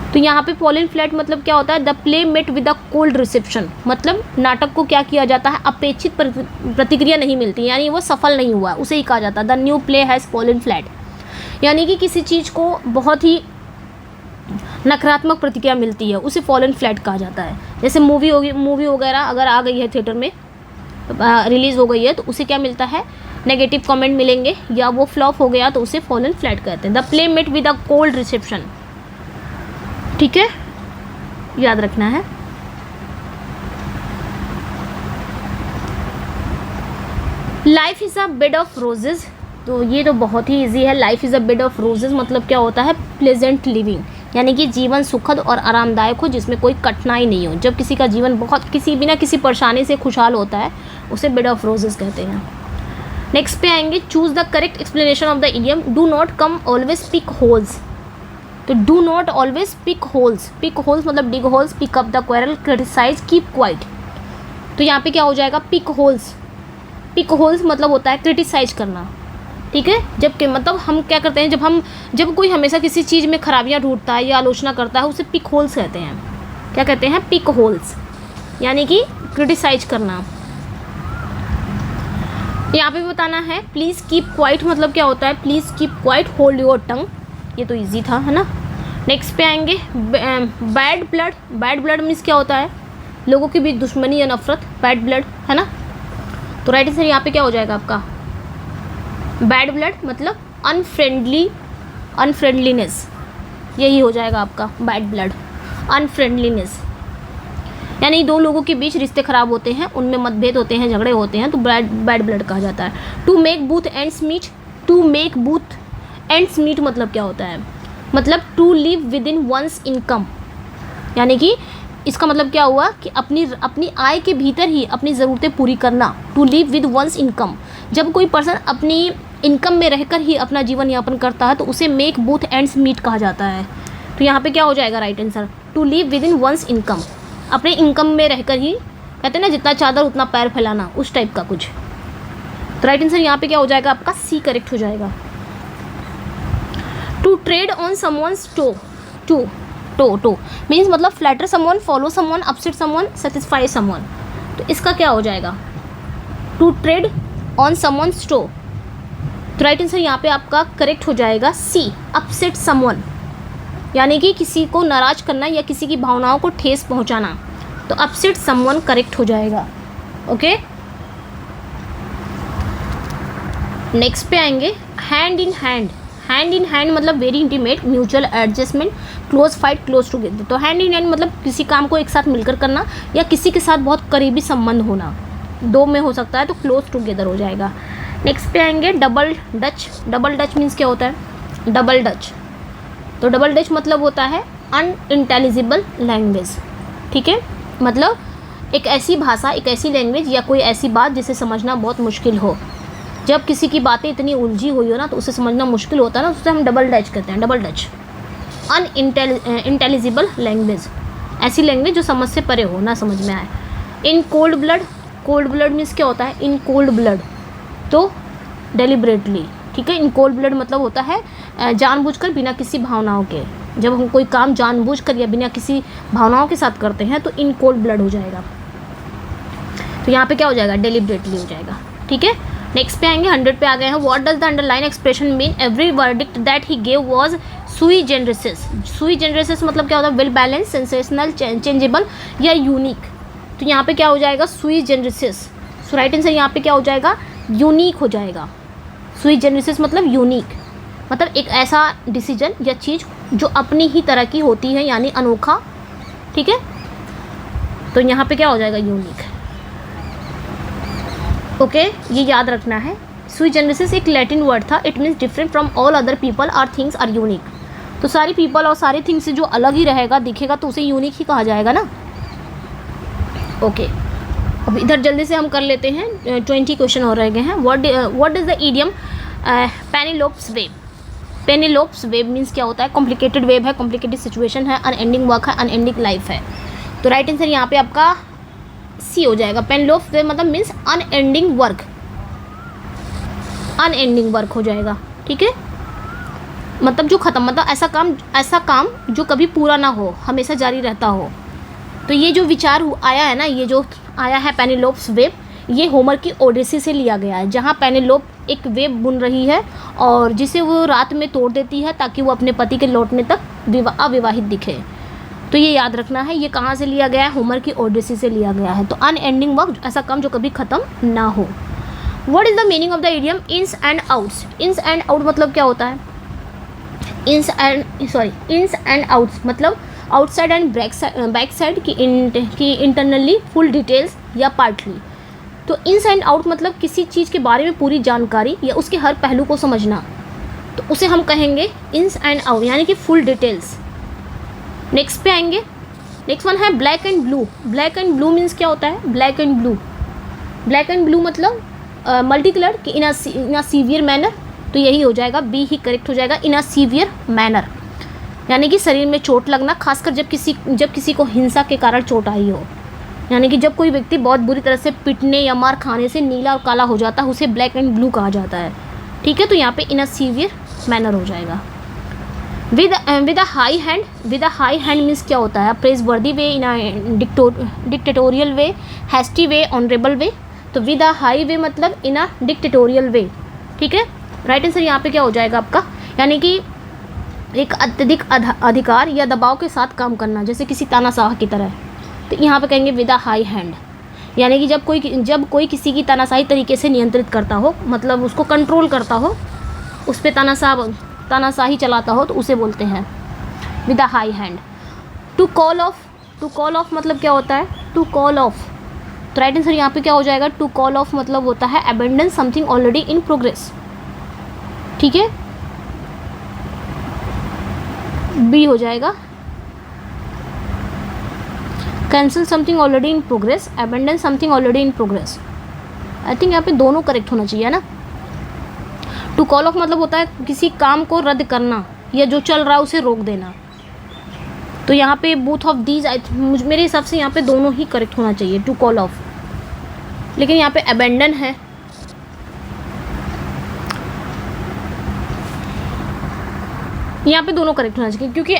तो यहाँ पे फॉलन फ्लैट मतलब क्या होता है? The play met with a cold reception मतलब नाटक को क्या किया जाता है? अपेक्षित प्रतिक्रिया नहीं मिलती, यानी वो सफल नहीं हुआ, उसे ही कहा जाता है the new play has fallen flat. यानी कि किसी चीज़ को बहुत ही नकारात्मक प्रतिक्रिया मिलती है, उसे फॉलन फ्लैट कहा जाता है। जैसे मूवी वगैरह अगर आ गई है थिएटर में, रिलीज़ हो गई है, तो उसे क्या मिलता है? नेगेटिव कमेंट मिलेंगे, या वो फ्लॉप हो गया तो उसे फॉलन फ्लैट कहते हैं। The play met with a cold reception, ठीक है, याद रखना है। Life is a bed of roses. तो ये तो बहुत ही इजी है। Life is a bed of roses मतलब क्या होता है? प्लेजेंट लिविंग, यानी कि जीवन सुखद और आरामदायक हो, जिसमें कोई कठिनाई नहीं हो। जब किसी का जीवन बहुत बिना किसी परेशानी से खुशहाल होता है, उसे बेड ऑफ रोजेज़ कहते हैं। नेक्स्ट पे आएंगे, choose the correct explanation of the idiom do not come always pick holes. तो do not always pick holes, pick holes मतलब dig holes, pick up the quarrel, criticise, keep quiet. तो यहाँ पे क्या हो जाएगा? Pick holes. पिक होल्स मतलब होता है क्रिटिसाइज करना, ठीक है। जबकि मतलब हम क्या करते हैं, जब कोई हमेशा किसी चीज़ में खराबियाँ ढूंढता है या आलोचना करता है, उसे पिक होल्स कहते हैं। क्या कहते हैं? पिक होल्स, यानी कि क्रिटिसाइज करना। यहाँ पे बताना है प्लीज़ कीप क्वाइट मतलब क्या होता है? Please keep quiet, hold your tongue. ये तो इजी था, है ना। नेक्स्ट पे आएंगे, bad blood. Bad blood means क्या होता है? लोगों के बीच दुश्मनी या नफरत, बैड ब्लड, है ना। तो राइट आंसर यहाँ पे क्या हो जाएगा आपका? बैड ब्लड मतलब अनफ्रेंडलीनेस, यही हो जाएगा आपका बैड ब्लड, अनफ्रेंडलीनेस। यानी दो लोगों के बीच रिश्ते खराब होते हैं, उनमें मतभेद होते हैं, झगड़े होते हैं, तो बैड ब्लड कहा जाता है। To make both ends meet. To make both ends meet मतलब क्या होता है? मतलब to live within one's income, यानी कि इसका मतलब क्या हुआ कि अपनी आय के भीतर ही अपनी ज़रूरतें पूरी करना, to live with one's income. जब कोई पर्सन अपनी इनकम में रहकर ही अपना जीवन यापन करता है तो उसे मेक बोथ एंड्स मीट कहा जाता है। तो यहाँ पे क्या हो जाएगा right answer, to live within one's income, अपने इनकम में रहकर ही, कहते हैं ना जितना चादर उतना पैर फैलाना, उस टाइप का कुछ। तो राइट आंसर यहाँ पे क्या हो जाएगा आपका, सी करेक्ट हो जाएगा। To tread on someone's toe means मतलब flatter someone, follow someone, upset someone, satisfy someone. तो इसका क्या हो जाएगा, to tread on someone's toe. तो राइट आंसर यहाँ पे आपका करेक्ट हो जाएगा सी, अपसेट समवन, यानी कि किसी को नाराज करना या किसी की भावनाओं को ठेस पहुंचाना। तो अपसेट समवन करेक्ट हो जाएगा। ओके, नेक्स्ट पे आएंगे hand in hand. Hand in hand मतलब very intimate, mutual adjustment, close fight, close together. तो हैंड इन हैंड मतलब किसी काम को एक साथ मिलकर करना या किसी के साथ बहुत करीबी संबंध होना, दो में हो सकता है, तो क्लोज टुगेदर हो जाएगा। नेक्स्ट पे आएंगे double Dutch. Double Dutch means क्या होता है, डबल डच। तो डबल डच मतलब होता है अनइंटेलिजिबल लैंग्वेज। ठीक है, मतलब एक ऐसी भाषा, एक ऐसी लैंग्वेज या कोई ऐसी बात जिसे समझना बहुत मुश्किल हो। जब किसी की बातें इतनी उलझी हुई हो ना तो उसे समझना मुश्किल होता है ना, उससे हम डबल डच कहते हैं। डबल डच अनइंटेलिजिबल लैंग्वेज, ऐसी लैंग्वेज जो समझ से परे हो, ना समझ में आए। In cold blood, cold blood means क्या होता है, इन कोल्ड ब्लड तो डेलिबरेटली। ठीक है, इन कोल्ड ब्लड मतलब होता है जानबूझकर, बिना किसी भावनाओं के। जब हम कोई काम जानबूझकर या बिना किसी भावनाओं के साथ करते हैं तो इन कोल्ड ब्लड हो जाएगा। तो यहाँ पे क्या हो जाएगा, डेलिबरेटली हो जाएगा। ठीक है, नेक्स्ट पे आएंगे 100 पे आ गए हैं। What does the underline expression mean, every verdict that he gave was सुई जेनरेसिस। सुई जेनरेसिस मतलब क्या होता है, वेल बैलेंस, सेंसेशनल, चेंजेबल या यूनिक। तो यहाँ पे क्या हो जाएगा, सुई जेनरेसिस। सो राइट आंसर यहाँ पे क्या हो जाएगा, यूनिक हो जाएगा। सुई जेनरेसिस मतलब यूनिक, मतलब एक ऐसा डिसीजन या चीज़ जो अपनी ही तरह की होती है, यानी अनोखा। ठीक है, तो यहाँ पे क्या हो जाएगा, यूनिक। ओके, ये याद रखना है। सुई जेनरेसिस एक लैटिन वर्ड था, it means different from all other people or things are unique. तो सारी पीपल और सारे थिंग्स से जो अलग ही रहेगा, दिखेगा, तो उसे यूनिक ही कहा जाएगा ना। ओके, अब इधर जल्दी से हम कर लेते हैं, 20 क्वेश्चन और रह गए हैं। What is the idiom Penelope's web. Penelope's web means क्या होता है, कॉम्प्लिकेटेड वेब है, कॉम्प्लिकेटेड सिचुएशन है, अनएंडिंग वर्क है, अनएंडिंग लाइफ है। तो राइट आंसर यहाँ पे आपका सी हो जाएगा। पेनिलोप्स वेब मतलब means unending work, unending work हो जाएगा। ठीक है, मतलब जो ख़त्म, मतलब ऐसा काम जो कभी पूरा ना हो, हमेशा जारी रहता हो। तो ये जो विचार आया है ना, ये जो आया है पेनिलोप्स वेब, ये होमर की ओडिसी से लिया गया है, जहाँ पेनिलोप एक वेब बुन रही है और जिसे वो रात में तोड़ देती है ताकि वो अपने पति के लौटने तक अविवाहित दिखे। तो ये याद रखना है, ये कहाँ से लिया गया है, होमर की ओडिसी से लिया गया है। तो अनएंडिंग वर्क, ऐसा काम जो कभी ख़त्म ना हो। What is the meaning of the idiom ins and outs. Ins and out मतलब क्या होता है, इन्स एंड आउट्स मतलब आउटसाइड एंड बैक साइड की इंटरनली फुल डिटेल्स या पार्टली। तो इन्स एंड आउट मतलब किसी चीज़ के बारे में पूरी जानकारी या उसके हर पहलू को समझना, तो उसे हम कहेंगे इन्स एंड आउट, यानी कि फुल डिटेल्स। नेक्स्ट पे आएंगे, नेक्स्ट वन है black and blue. Black and blue means क्या होता है, black and blue, black and blue मतलब मल्टी कलर कि इन अ सीवियर मैनर। तो यही हो जाएगा, बी ही करेक्ट हो जाएगा, इन अ सीवियर मैनर, यानी कि शरीर में चोट लगना, खासकर जब किसी को हिंसा के कारण चोट आई हो, यानी कि जब कोई व्यक्ति बहुत बुरी तरह से पिटने या मार खाने से नीला और काला हो जाता है, उसे ब्लैक एंड ब्लू कहा जाता है। ठीक है, तो यहाँ पे इन अ सीवियर मैनर हो जाएगा। With a high hand, with a high hand means क्या होता है, प्रेज वर्दी वे, इन अ डिक्टेटोरियल वे, हैस्टी वे, ऑनरेबल वे। तो विद अ हाई वे मतलब इन अ डिक्टेटोरियल वे। ठीक है, राइट आंसर यहाँ पे क्या हो जाएगा आपका, यानी कि एक अत्यधिक अधिकार या दबाव के साथ काम करना, जैसे किसी तानाशाह की तरह। तो यहाँ पे कहेंगे विद अ हाई हैंड, यानी कि जब कोई किसी की तानाशाही तरीके से नियंत्रित करता हो, मतलब उसको कंट्रोल करता हो, उस पर तानाशाही चलाता हो, तो उसे बोलते हैं with a high hand. To call off मतलब क्या होता है, टू कॉल ऑफ। तो राइट आंसर यहाँ पे क्या हो जाएगा, टू कॉल ऑफ मतलब होता है abandon something already in progress. ठीक है, बी हो जाएगा। Cancel something already in progress, abandon something already in progress. I think यहाँ पे दोनों करेक्ट होना चाहिए ना। टू कॉल ऑफ मतलब होता है किसी काम को रद्द करना या जो चल रहा है उसे रोक देना। तो यहाँ पे बोथ ऑफ दीज मेरे हिसाब से यहाँ पे दोनों ही करेक्ट होना चाहिए, टू कॉल ऑफ। लेकिन यहाँ पे अबेंडन है, यहाँ पे दोनों करेक्ट होना चाहिए, क्योंकि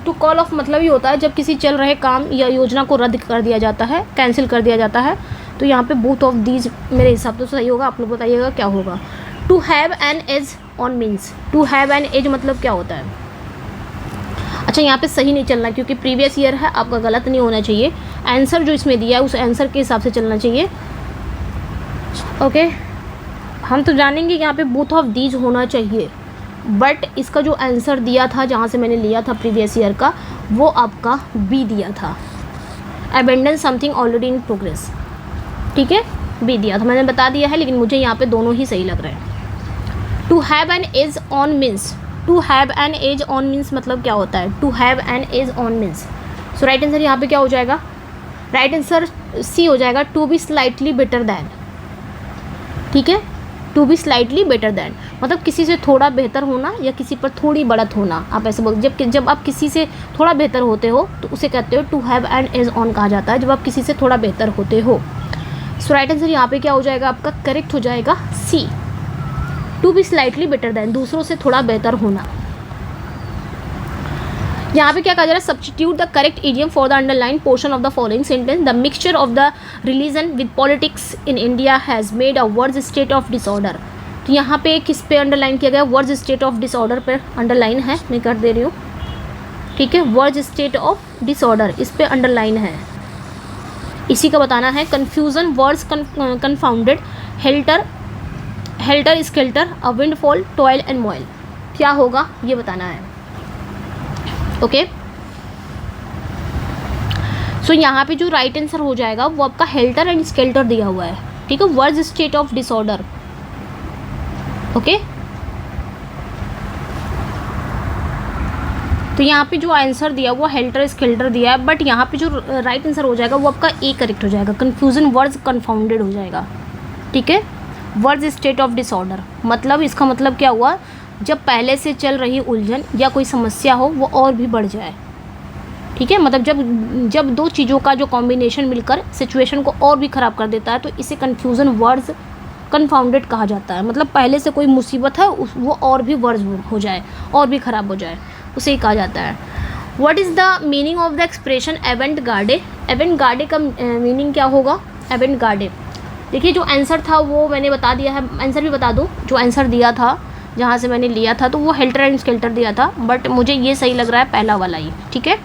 टू कॉल ऑफ मतलब ही होता है जब किसी चल रहे काम या योजना को रद्द कर दिया जाता है, कैंसिल कर दिया जाता है। तो यहाँ पे बोथ ऑफ दीज मेरे हिसाब से सही होगा। आप लोग बताइएगा क्या होगा। To have an edge on means, to have an edge मतलब क्या होता है? अच्छा, यहाँ पे सही नहीं चलना क्योंकि प्रीवियस ईयर है, आपका गलत नहीं होना चाहिए। आंसर जो इसमें दिया है उस आंसर के हिसाब से चलना चाहिए। ओके, हम तो जानेंगे यहाँ पे बोथ ऑफ दीज होना चाहिए, बट इसका जो आंसर दिया था जहाँ से मैंने लिया था प्रीवियस ईयर का, वो आपका बी दिया था, abandon something already in progress. ठीक है, बी दिया था, मैंने बता दिया है, लेकिन मुझे यहाँ पे दोनों ही सही लग रहे हैं। To have an edge on means, to have an edge on means मतलब क्या होता है? To have an edge on means, so right answer यहाँ पे क्या हो जाएगा? राइट आंसर सी हो जाएगा, to be slightly better than. ठीक है, to be slightly better than मतलब किसी से थोड़ा बेहतर होना या किसी पर थोड़ी बढ़त होना। आप ऐसे बोल, जब आप किसी से थोड़ा बेहतर होते हो तो उसे कहते हो to have an edge on कहा जाता है, जब आप किसी से थोड़ा बेहतर होते हो। सो राइट आंसर यहाँ पे क्या हो जाएगा आपका? करेक्ट हो जाएगा C, to be slightly better than, दूसरों से थोड़ा बेहतर होना। यहाँ पे क्या कहा जा रहा है? Substitute the correct idiom for the underline portion of the following sentence. The mixture of the religion with politics in India has made a world state of disorder. तो यहाँ पे किस पे अंडरलाइन किया गया? वर्ल्ड स्टेट ऑफ डिसऑर्डर पर underline है, मैं कर दे रही हूँ। ठीक है, वर्ल्ड स्टेट ऑफ डिसऑर्डर, इस पे अंडरलाइन है, इसी का बताना है। Confusion, words confounded, helter skelter, a windfall, toil and moil, क्या होगा ये बताना है। ओके, सो यहाँ पे जो राइट आंसर हो जाएगा वो आपका हेल्टर एंड स्केल्टर दिया हुआ है। ठीक है, world state of disorder. Okay, तो यहाँ पे जो आंसर दिया वो हेल्टर स्केल्टर दिया है, बट यहाँ पे जो राइट आंसर हो जाएगा वो आपका ए करेक्ट हो जाएगा, कन्फ्यूजन वर्ड्स कन्फाउंडेड हो जाएगा। ठीक है, वर्ल्ड स्टेट ऑफ डिसऑर्डर मतलब इसका मतलब क्या हुआ? जब पहले से चल रही उलझन या कोई समस्या हो वो और भी बढ़ जाए। ठीक है, मतलब जब दो चीज़ों का जो कॉम्बिनेशन मिलकर सिचुएशन को और भी ख़राब कर देता है तो इसे कन्फ्यूज़न वर्ड्स कन्फाउंडेड कहा जाता है। मतलब पहले से कोई मुसीबत है वो और भी वर्स हो जाए, और भी ख़राब हो जाए, उसे ही कहा जाता है। What is the meaning of the expression avant garde? Avant garde का मीनिंग क्या होगा? एवेंट गार्डे, देखिए जो आंसर था वो मैंने बता दिया है, आंसर भी बता दूँ। जो आंसर दिया था जहाँ से मैंने लिया था तो वो हेल्टर एंड स्केल्टर दिया था, बट मुझे ये सही लग रहा है पहला वाला ही। ठीक है,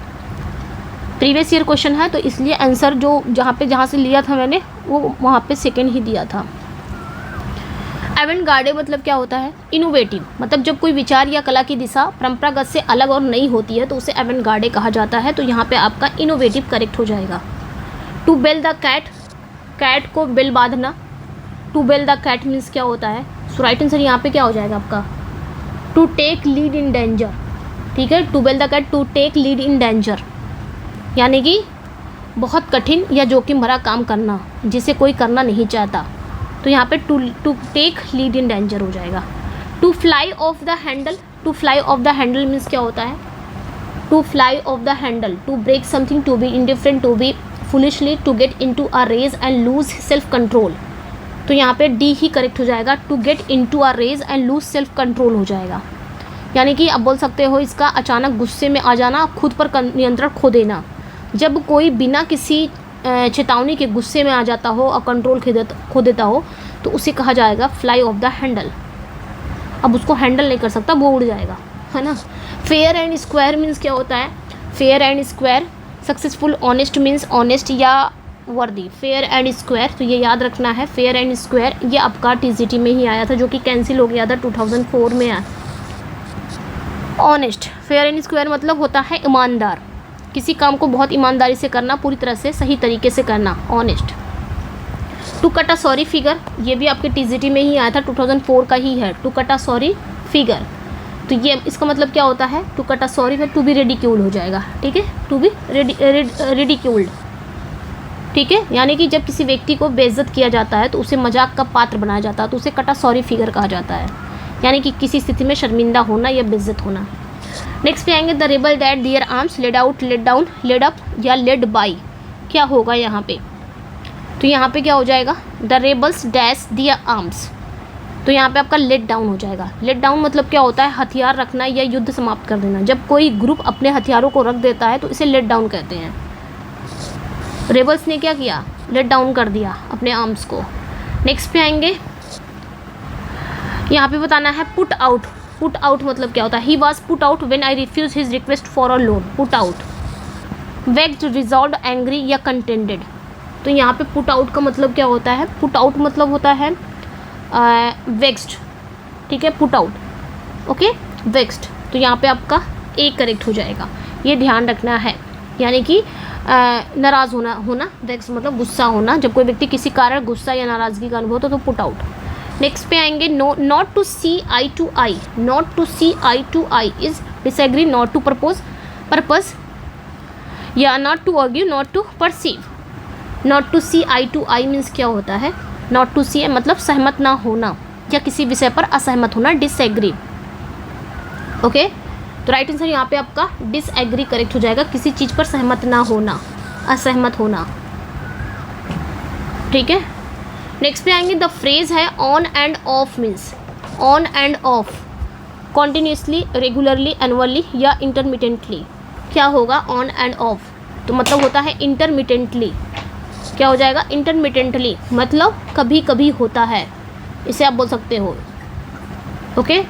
प्रीवियस ईयर क्वेश्चन है तो इसलिए आंसर जो जहाँ से लिया था मैंने वो वहाँ पे सेकंड ही दिया था। एवेंट गार्डे मतलब क्या होता है? इनोवेटिव, मतलब जब कोई विचार या कला की दिशा परंपरागत से अलग और नई होती है तो उसे एवेंट गार्डे कहा जाता है। तो यहाँ पे आपका इनोवेटिव करेक्ट हो जाएगा। To bell the cat, cat को बेल बांधना। To bell the cat means क्या होता है? सो राइट आंसर यहाँ पे क्या हो जाएगा आपका? To take lead in danger. ठीक है, to bell the cat, to take lead in danger, यानी कि बहुत कठिन या जोखिम भरा काम करना जिसे कोई करना नहीं चाहता। तो यहाँ पे to take lead in danger हो जाएगा। To fly off the handle, to fly off the handle means क्या होता है? To fly off the handle, to break something, to be indifferent, to be foolishly, to get into a rage and lose self control. तो यहाँ पे D ही correct हो जाएगा। To get into a rage and lose self control हो जाएगा, यानी कि आप बोल सकते हो इसका अचानक गुस्से में आ जाना, खुद पर नियंत्रण खो देना। जब कोई बिना किसी चेतावनी के गुस्से में आ जाता हो और कंट्रोल खो देता हो तो उसे कहा जाएगा फ्लाई ऑफ द हैंडल। अब उसको हैंडल नहीं कर सकता, वो उड़ जाएगा, है ना। फेयर एंड स्क्वायर मीन्स क्या होता है? Fair and square, successful, honest means honest या वर्दी। फेयर एंड स्क्वायर, तो ये याद रखना है। फेयर एंड स्क्वायर ये आपका टीजीटी में ही आया था जो कि कैंसिल हो गया था 2004 में आया। ऑनेस्ट, फेयर एंड स्क्वायर मतलब होता है ईमानदार, किसी काम को बहुत ईमानदारी से करना, पूरी तरह से सही तरीके से करना, honest. To cut a sorry figure, ये भी आपके टीजीटी में ही आया था, 2004 का ही है। To cut a sorry figure, तो ये इसका मतलब क्या होता है? टू कट अ सॉरी फिर टू बी रिडिक्यूल्ड हो जाएगा। ठीक है, टू बी रिडिक्यूल्ड, ठीक है, यानी कि जब किसी व्यक्ति को बेइज्जत किया जाता है तो उसे मजाक का पात्र बनाया जाता है, तो उसे कटा सॉरी फिगर कहा जाता है, यानी कि किसी स्थिति में शर्मिंदा होना या बेइज्जत होना। नेक्स्ट पे आएंगे the rebel that their arms laid out, laid down, laid up या लेड बाई। क्या होगा यहाँ पे? तो यहाँ पे क्या हो जाएगा? The rebels dash their arms, तो यहाँ पे आपका लेट डाउन हो जाएगा। लेट डाउन मतलब क्या होता है? हथियार रखना या युद्ध समाप्त कर देना। जब कोई ग्रुप अपने हथियारों को रख देता है तो इसे लेट डाउन कहते हैं। रेबल्स ने क्या किया? लेट डाउन कर दिया अपने आर्म्स को। नेक्स्ट पे आएंगे, यहाँ पे बताना है पुट आउट। पुट आउट मतलब क्या होता है? He was put out when I refuse his request for a loan. Put out, vexed, resolve, angry या कंटेंडेड। तो यहाँ पे पुट आउट का मतलब क्या होता है? पुट आउट मतलब होता है वेक्स्ड, ठीक है, पुट आउट, ओके, वेक्स्ड। तो यहाँ पे आपका ए करेक्ट हो जाएगा, ये ध्यान रखना है। यानी कि नाराज़ होना वेक्स मतलब गुस्सा होना। जब कोई व्यक्ति किसी कारण गुस्सा या नाराज़गी का अनुभव तो पुट आउट। नेक्स्ट पे आएंगे not to see eye to eye. Not to see eye to eye is disagree, not to purpose या not to argue, not to perceive. Not to see eye to eye means क्या होता है? Not to सी मतलब सहमत ना होना या किसी विषय पर असहमत होना, डिसएग्री, ओके। तो राइट आंसर यहाँ पे आपका डिसएग्री करेक्ट हो जाएगा, किसी चीज़ पर सहमत ना होना, असहमत होना, ठीक है। नेक्स्ट पे आएंगे द फ्रेज है on end of means on end of, continuously, regularly, annually या इंटरमिटेंटली। क्या होगा ऑन एंड ऑफ? तो मतलब होता है इंटरमिटेंटली। क्या हो जाएगा? इंटरमिटेंटली मतलब कभी कभी होता है, इसे आप बोल सकते हो, ओके।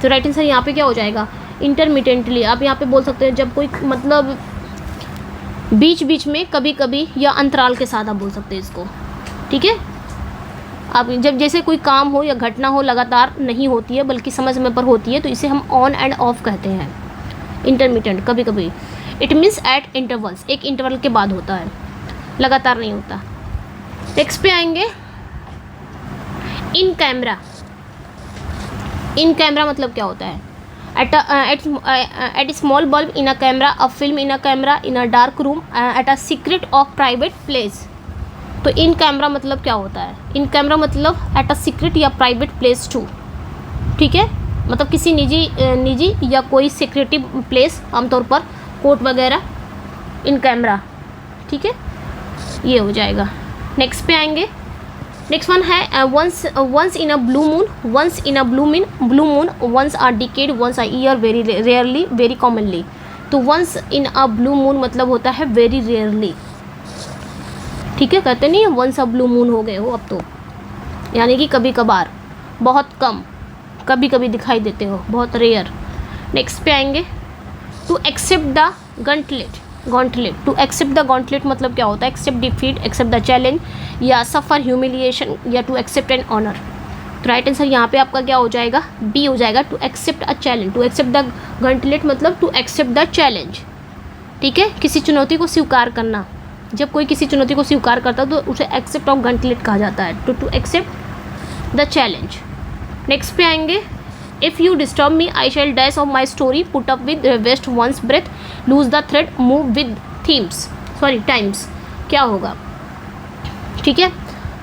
तो राइट आंसर यहाँ पे क्या हो जाएगा? इंटरमिटेंटली। आप यहाँ पे बोल सकते हो जब कोई मतलब बीच बीच में, कभी कभी या अंतराल के साथ आप बोल सकते हैं इसको, ठीक है। आप जब जैसे कोई काम हो या घटना हो लगातार नहीं होती है बल्कि समय समय पर होती है तो इसे हम ऑन एंड ऑफ कहते हैं, इंटरमिटेंट, कभी कभी। इट मीन्स एट इंटरवल्स, एक इंटरवल के बाद होता है, लगातार नहीं होता। नेक्स्ट पे आएंगे इन कैमरा। इन कैमरा मतलब क्या होता है? At small bulb in a camera, a film in a camera, in a dark room, at a secret of private place. तो इन कैमरा मतलब क्या होता है? इन कैमरा मतलब एट अ सीक्रेट या प्राइवेट प्लेस टू, ठीक है, मतलब किसी निजी या कोई सिक्रेटिव प्लेस, आमतौर पर कोर्ट वगैरह, इन कैमरा, ठीक है, ये हो जाएगा। नेक्स्ट पे आएंगे, नेक्स्ट वन है once in a blue moon, once in a blue moon, once a decade, once a year, very rarely, very commonly. तो once in a blue moon मतलब होता है वेरी रेयरली, ठीक है, कहते नहीं है वंस अ ब्लू मून हो गए हो अब तो, यानी कि कभी कभार, बहुत कम, कभी कभी दिखाई देते हो, बहुत रेयर। नेक्स्ट पे आएंगे to accept the gauntlet. To accept the gauntlet मतलब क्या होता है? Accept defeat, accept the challenge या सफ़र ह्यूमिलिएशन या टू एक्सेप्ट एन ऑनर। तो राइट आंसर यहाँ पे आपका क्या हो जाएगा? बी हो जाएगा, to accept a challenge. To accept the gauntlet मतलब टू एक्सेप्ट द चैलेंज, ठीक है, किसी चुनौती को स्वीकार करना। जब कोई किसी चुनौती को स्वीकार करता है तो उसे एक्सेप्ट ऑफ गॉन्टलेट कहा जाता है, to accept the challenge. Next पे आएंगे if you disturb me I shall dash of my story, put up with, waste one's breath, lose the thread, move with times. क्या होगा? ठीक है,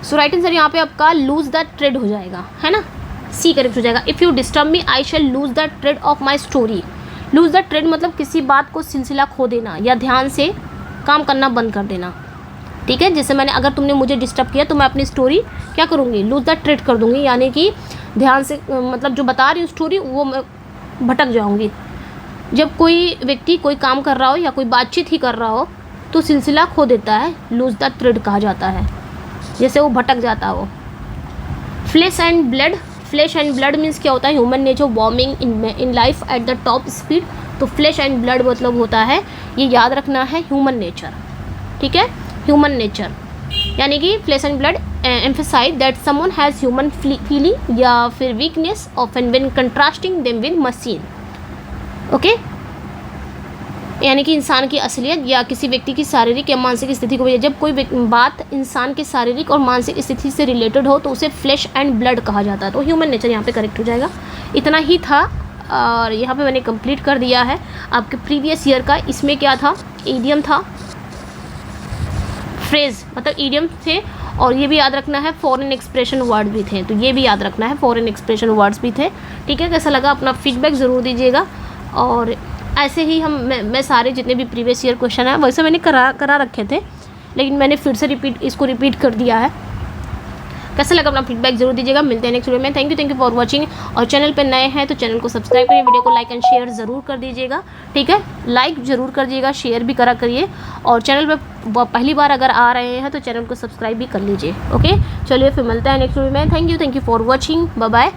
सो राइट आंसर यहाँ पे आपका लूज द थ्रेड हो जाएगा, है ना, सी करेक्ट हो जाएगा। If you disturb me I shall lose the thread of my story. Lose the thread मतलब किसी बात को सिलसिला खो देना या ध्यान से काम करना बंद कर देना, ठीक है। जैसे मैंने, अगर तुमने मुझे डिस्टर्ब किया तो मैं अपनी स्टोरी क्या करूँगी? लूज द थ्रेड कर दूँगी, यानी कि ध्यान से, मतलब जो बता रही हूँ स्टोरी वो मैं भटक जाऊँगी। जब कोई व्यक्ति कोई काम कर रहा हो या कोई बातचीत ही कर रहा हो तो सिलसिला खो देता है, लूज द थ्रेड कहा जाता है, जैसे वो भटक जाता हो। Flash and blood, flash and blood means क्या होता है? Human nature warming in life at the top speed. तो फ्लैश एंड ब्लड मतलब होता है, ये याद रखना है, ह्यूमन नेचर, ठीक है, ह्यूमन नेचर, यानी कि flesh and blood emphasize that someone has human feeling या फिर weakness often when contrasting them with machine, okay, यानी कि इंसान की असलियत या किसी व्यक्ति की शारीरिक या मानसिक स्थिति को, जब कोई बात इंसान की शारीरिक और मानसिक स्थिति से रिलेटेड हो तो उसे फ्लैश एंड ब्लड कहा जाता है। तो ह्यूमन नेचर यहाँ पे करेक्ट हो जाएगा। इतना ही था और यहाँ पे मैंने कंप्लीट कर दिया है आपके प्रीवियस ईयर का। इसमें क्या था? ईडियम था, फ्रेज मतलब ईडियम थे, और ये भी याद रखना है फॉरेन एक्सप्रेशन वर्ड भी थे, तो ये भी याद रखना है फॉरेन एक्सप्रेशन वर्ड्स भी थे। ठीक है, कैसा लगा अपना फीडबैक ज़रूर दीजिएगा। और ऐसे ही मैं सारे जितने भी प्रीवियस ईयर क्वेश्चन है वैसे मैंने करा रखे थे, लेकिन मैंने फिर से इसको रिपीट कर दिया है। कैसा लगा अपना फीडबैक जरूर दीजिएगा। मिलते हैं नेक्स्ट वीडियो में। Thank you for watching. और चैनल पे नए हैं तो चैनल को सब्सक्राइब करिए, वीडियो को लाइक एंड शेयर ज़रूर कर दीजिएगा। ठीक है, लाइक ज़रूर कर दीजिएगा, शेयर भी करा करिए, और चैनल पे पहली बार अगर आ रहे हैं तो चैनल को सब्सक्राइब भी कर लीजिए। ओके, चलिए फिर मिलते हैं नेक्स्ट वीडियो में। Thank you for watching, bye bye.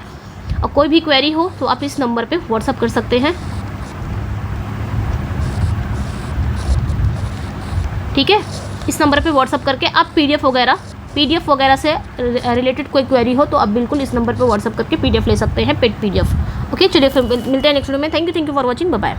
और कोई भी क्वेरी हो तो आप इस नंबर पर व्हाट्सअप कर सकते हैं। ठीक है, इस नंबर पे व्हाट्सअप करके आप पीडीएफ वगैरह से रिलेटेड कोई क्वेरी हो तो आप बिल्कुल इस नंबर पे व्हाट्सअप करके पीडीएफ ले सकते हैं, पेड पीडीएफ। ओके, चलिए फिर मिलते हैं नेक्स्ट वीडियो में। Thank you for watching, bye bye.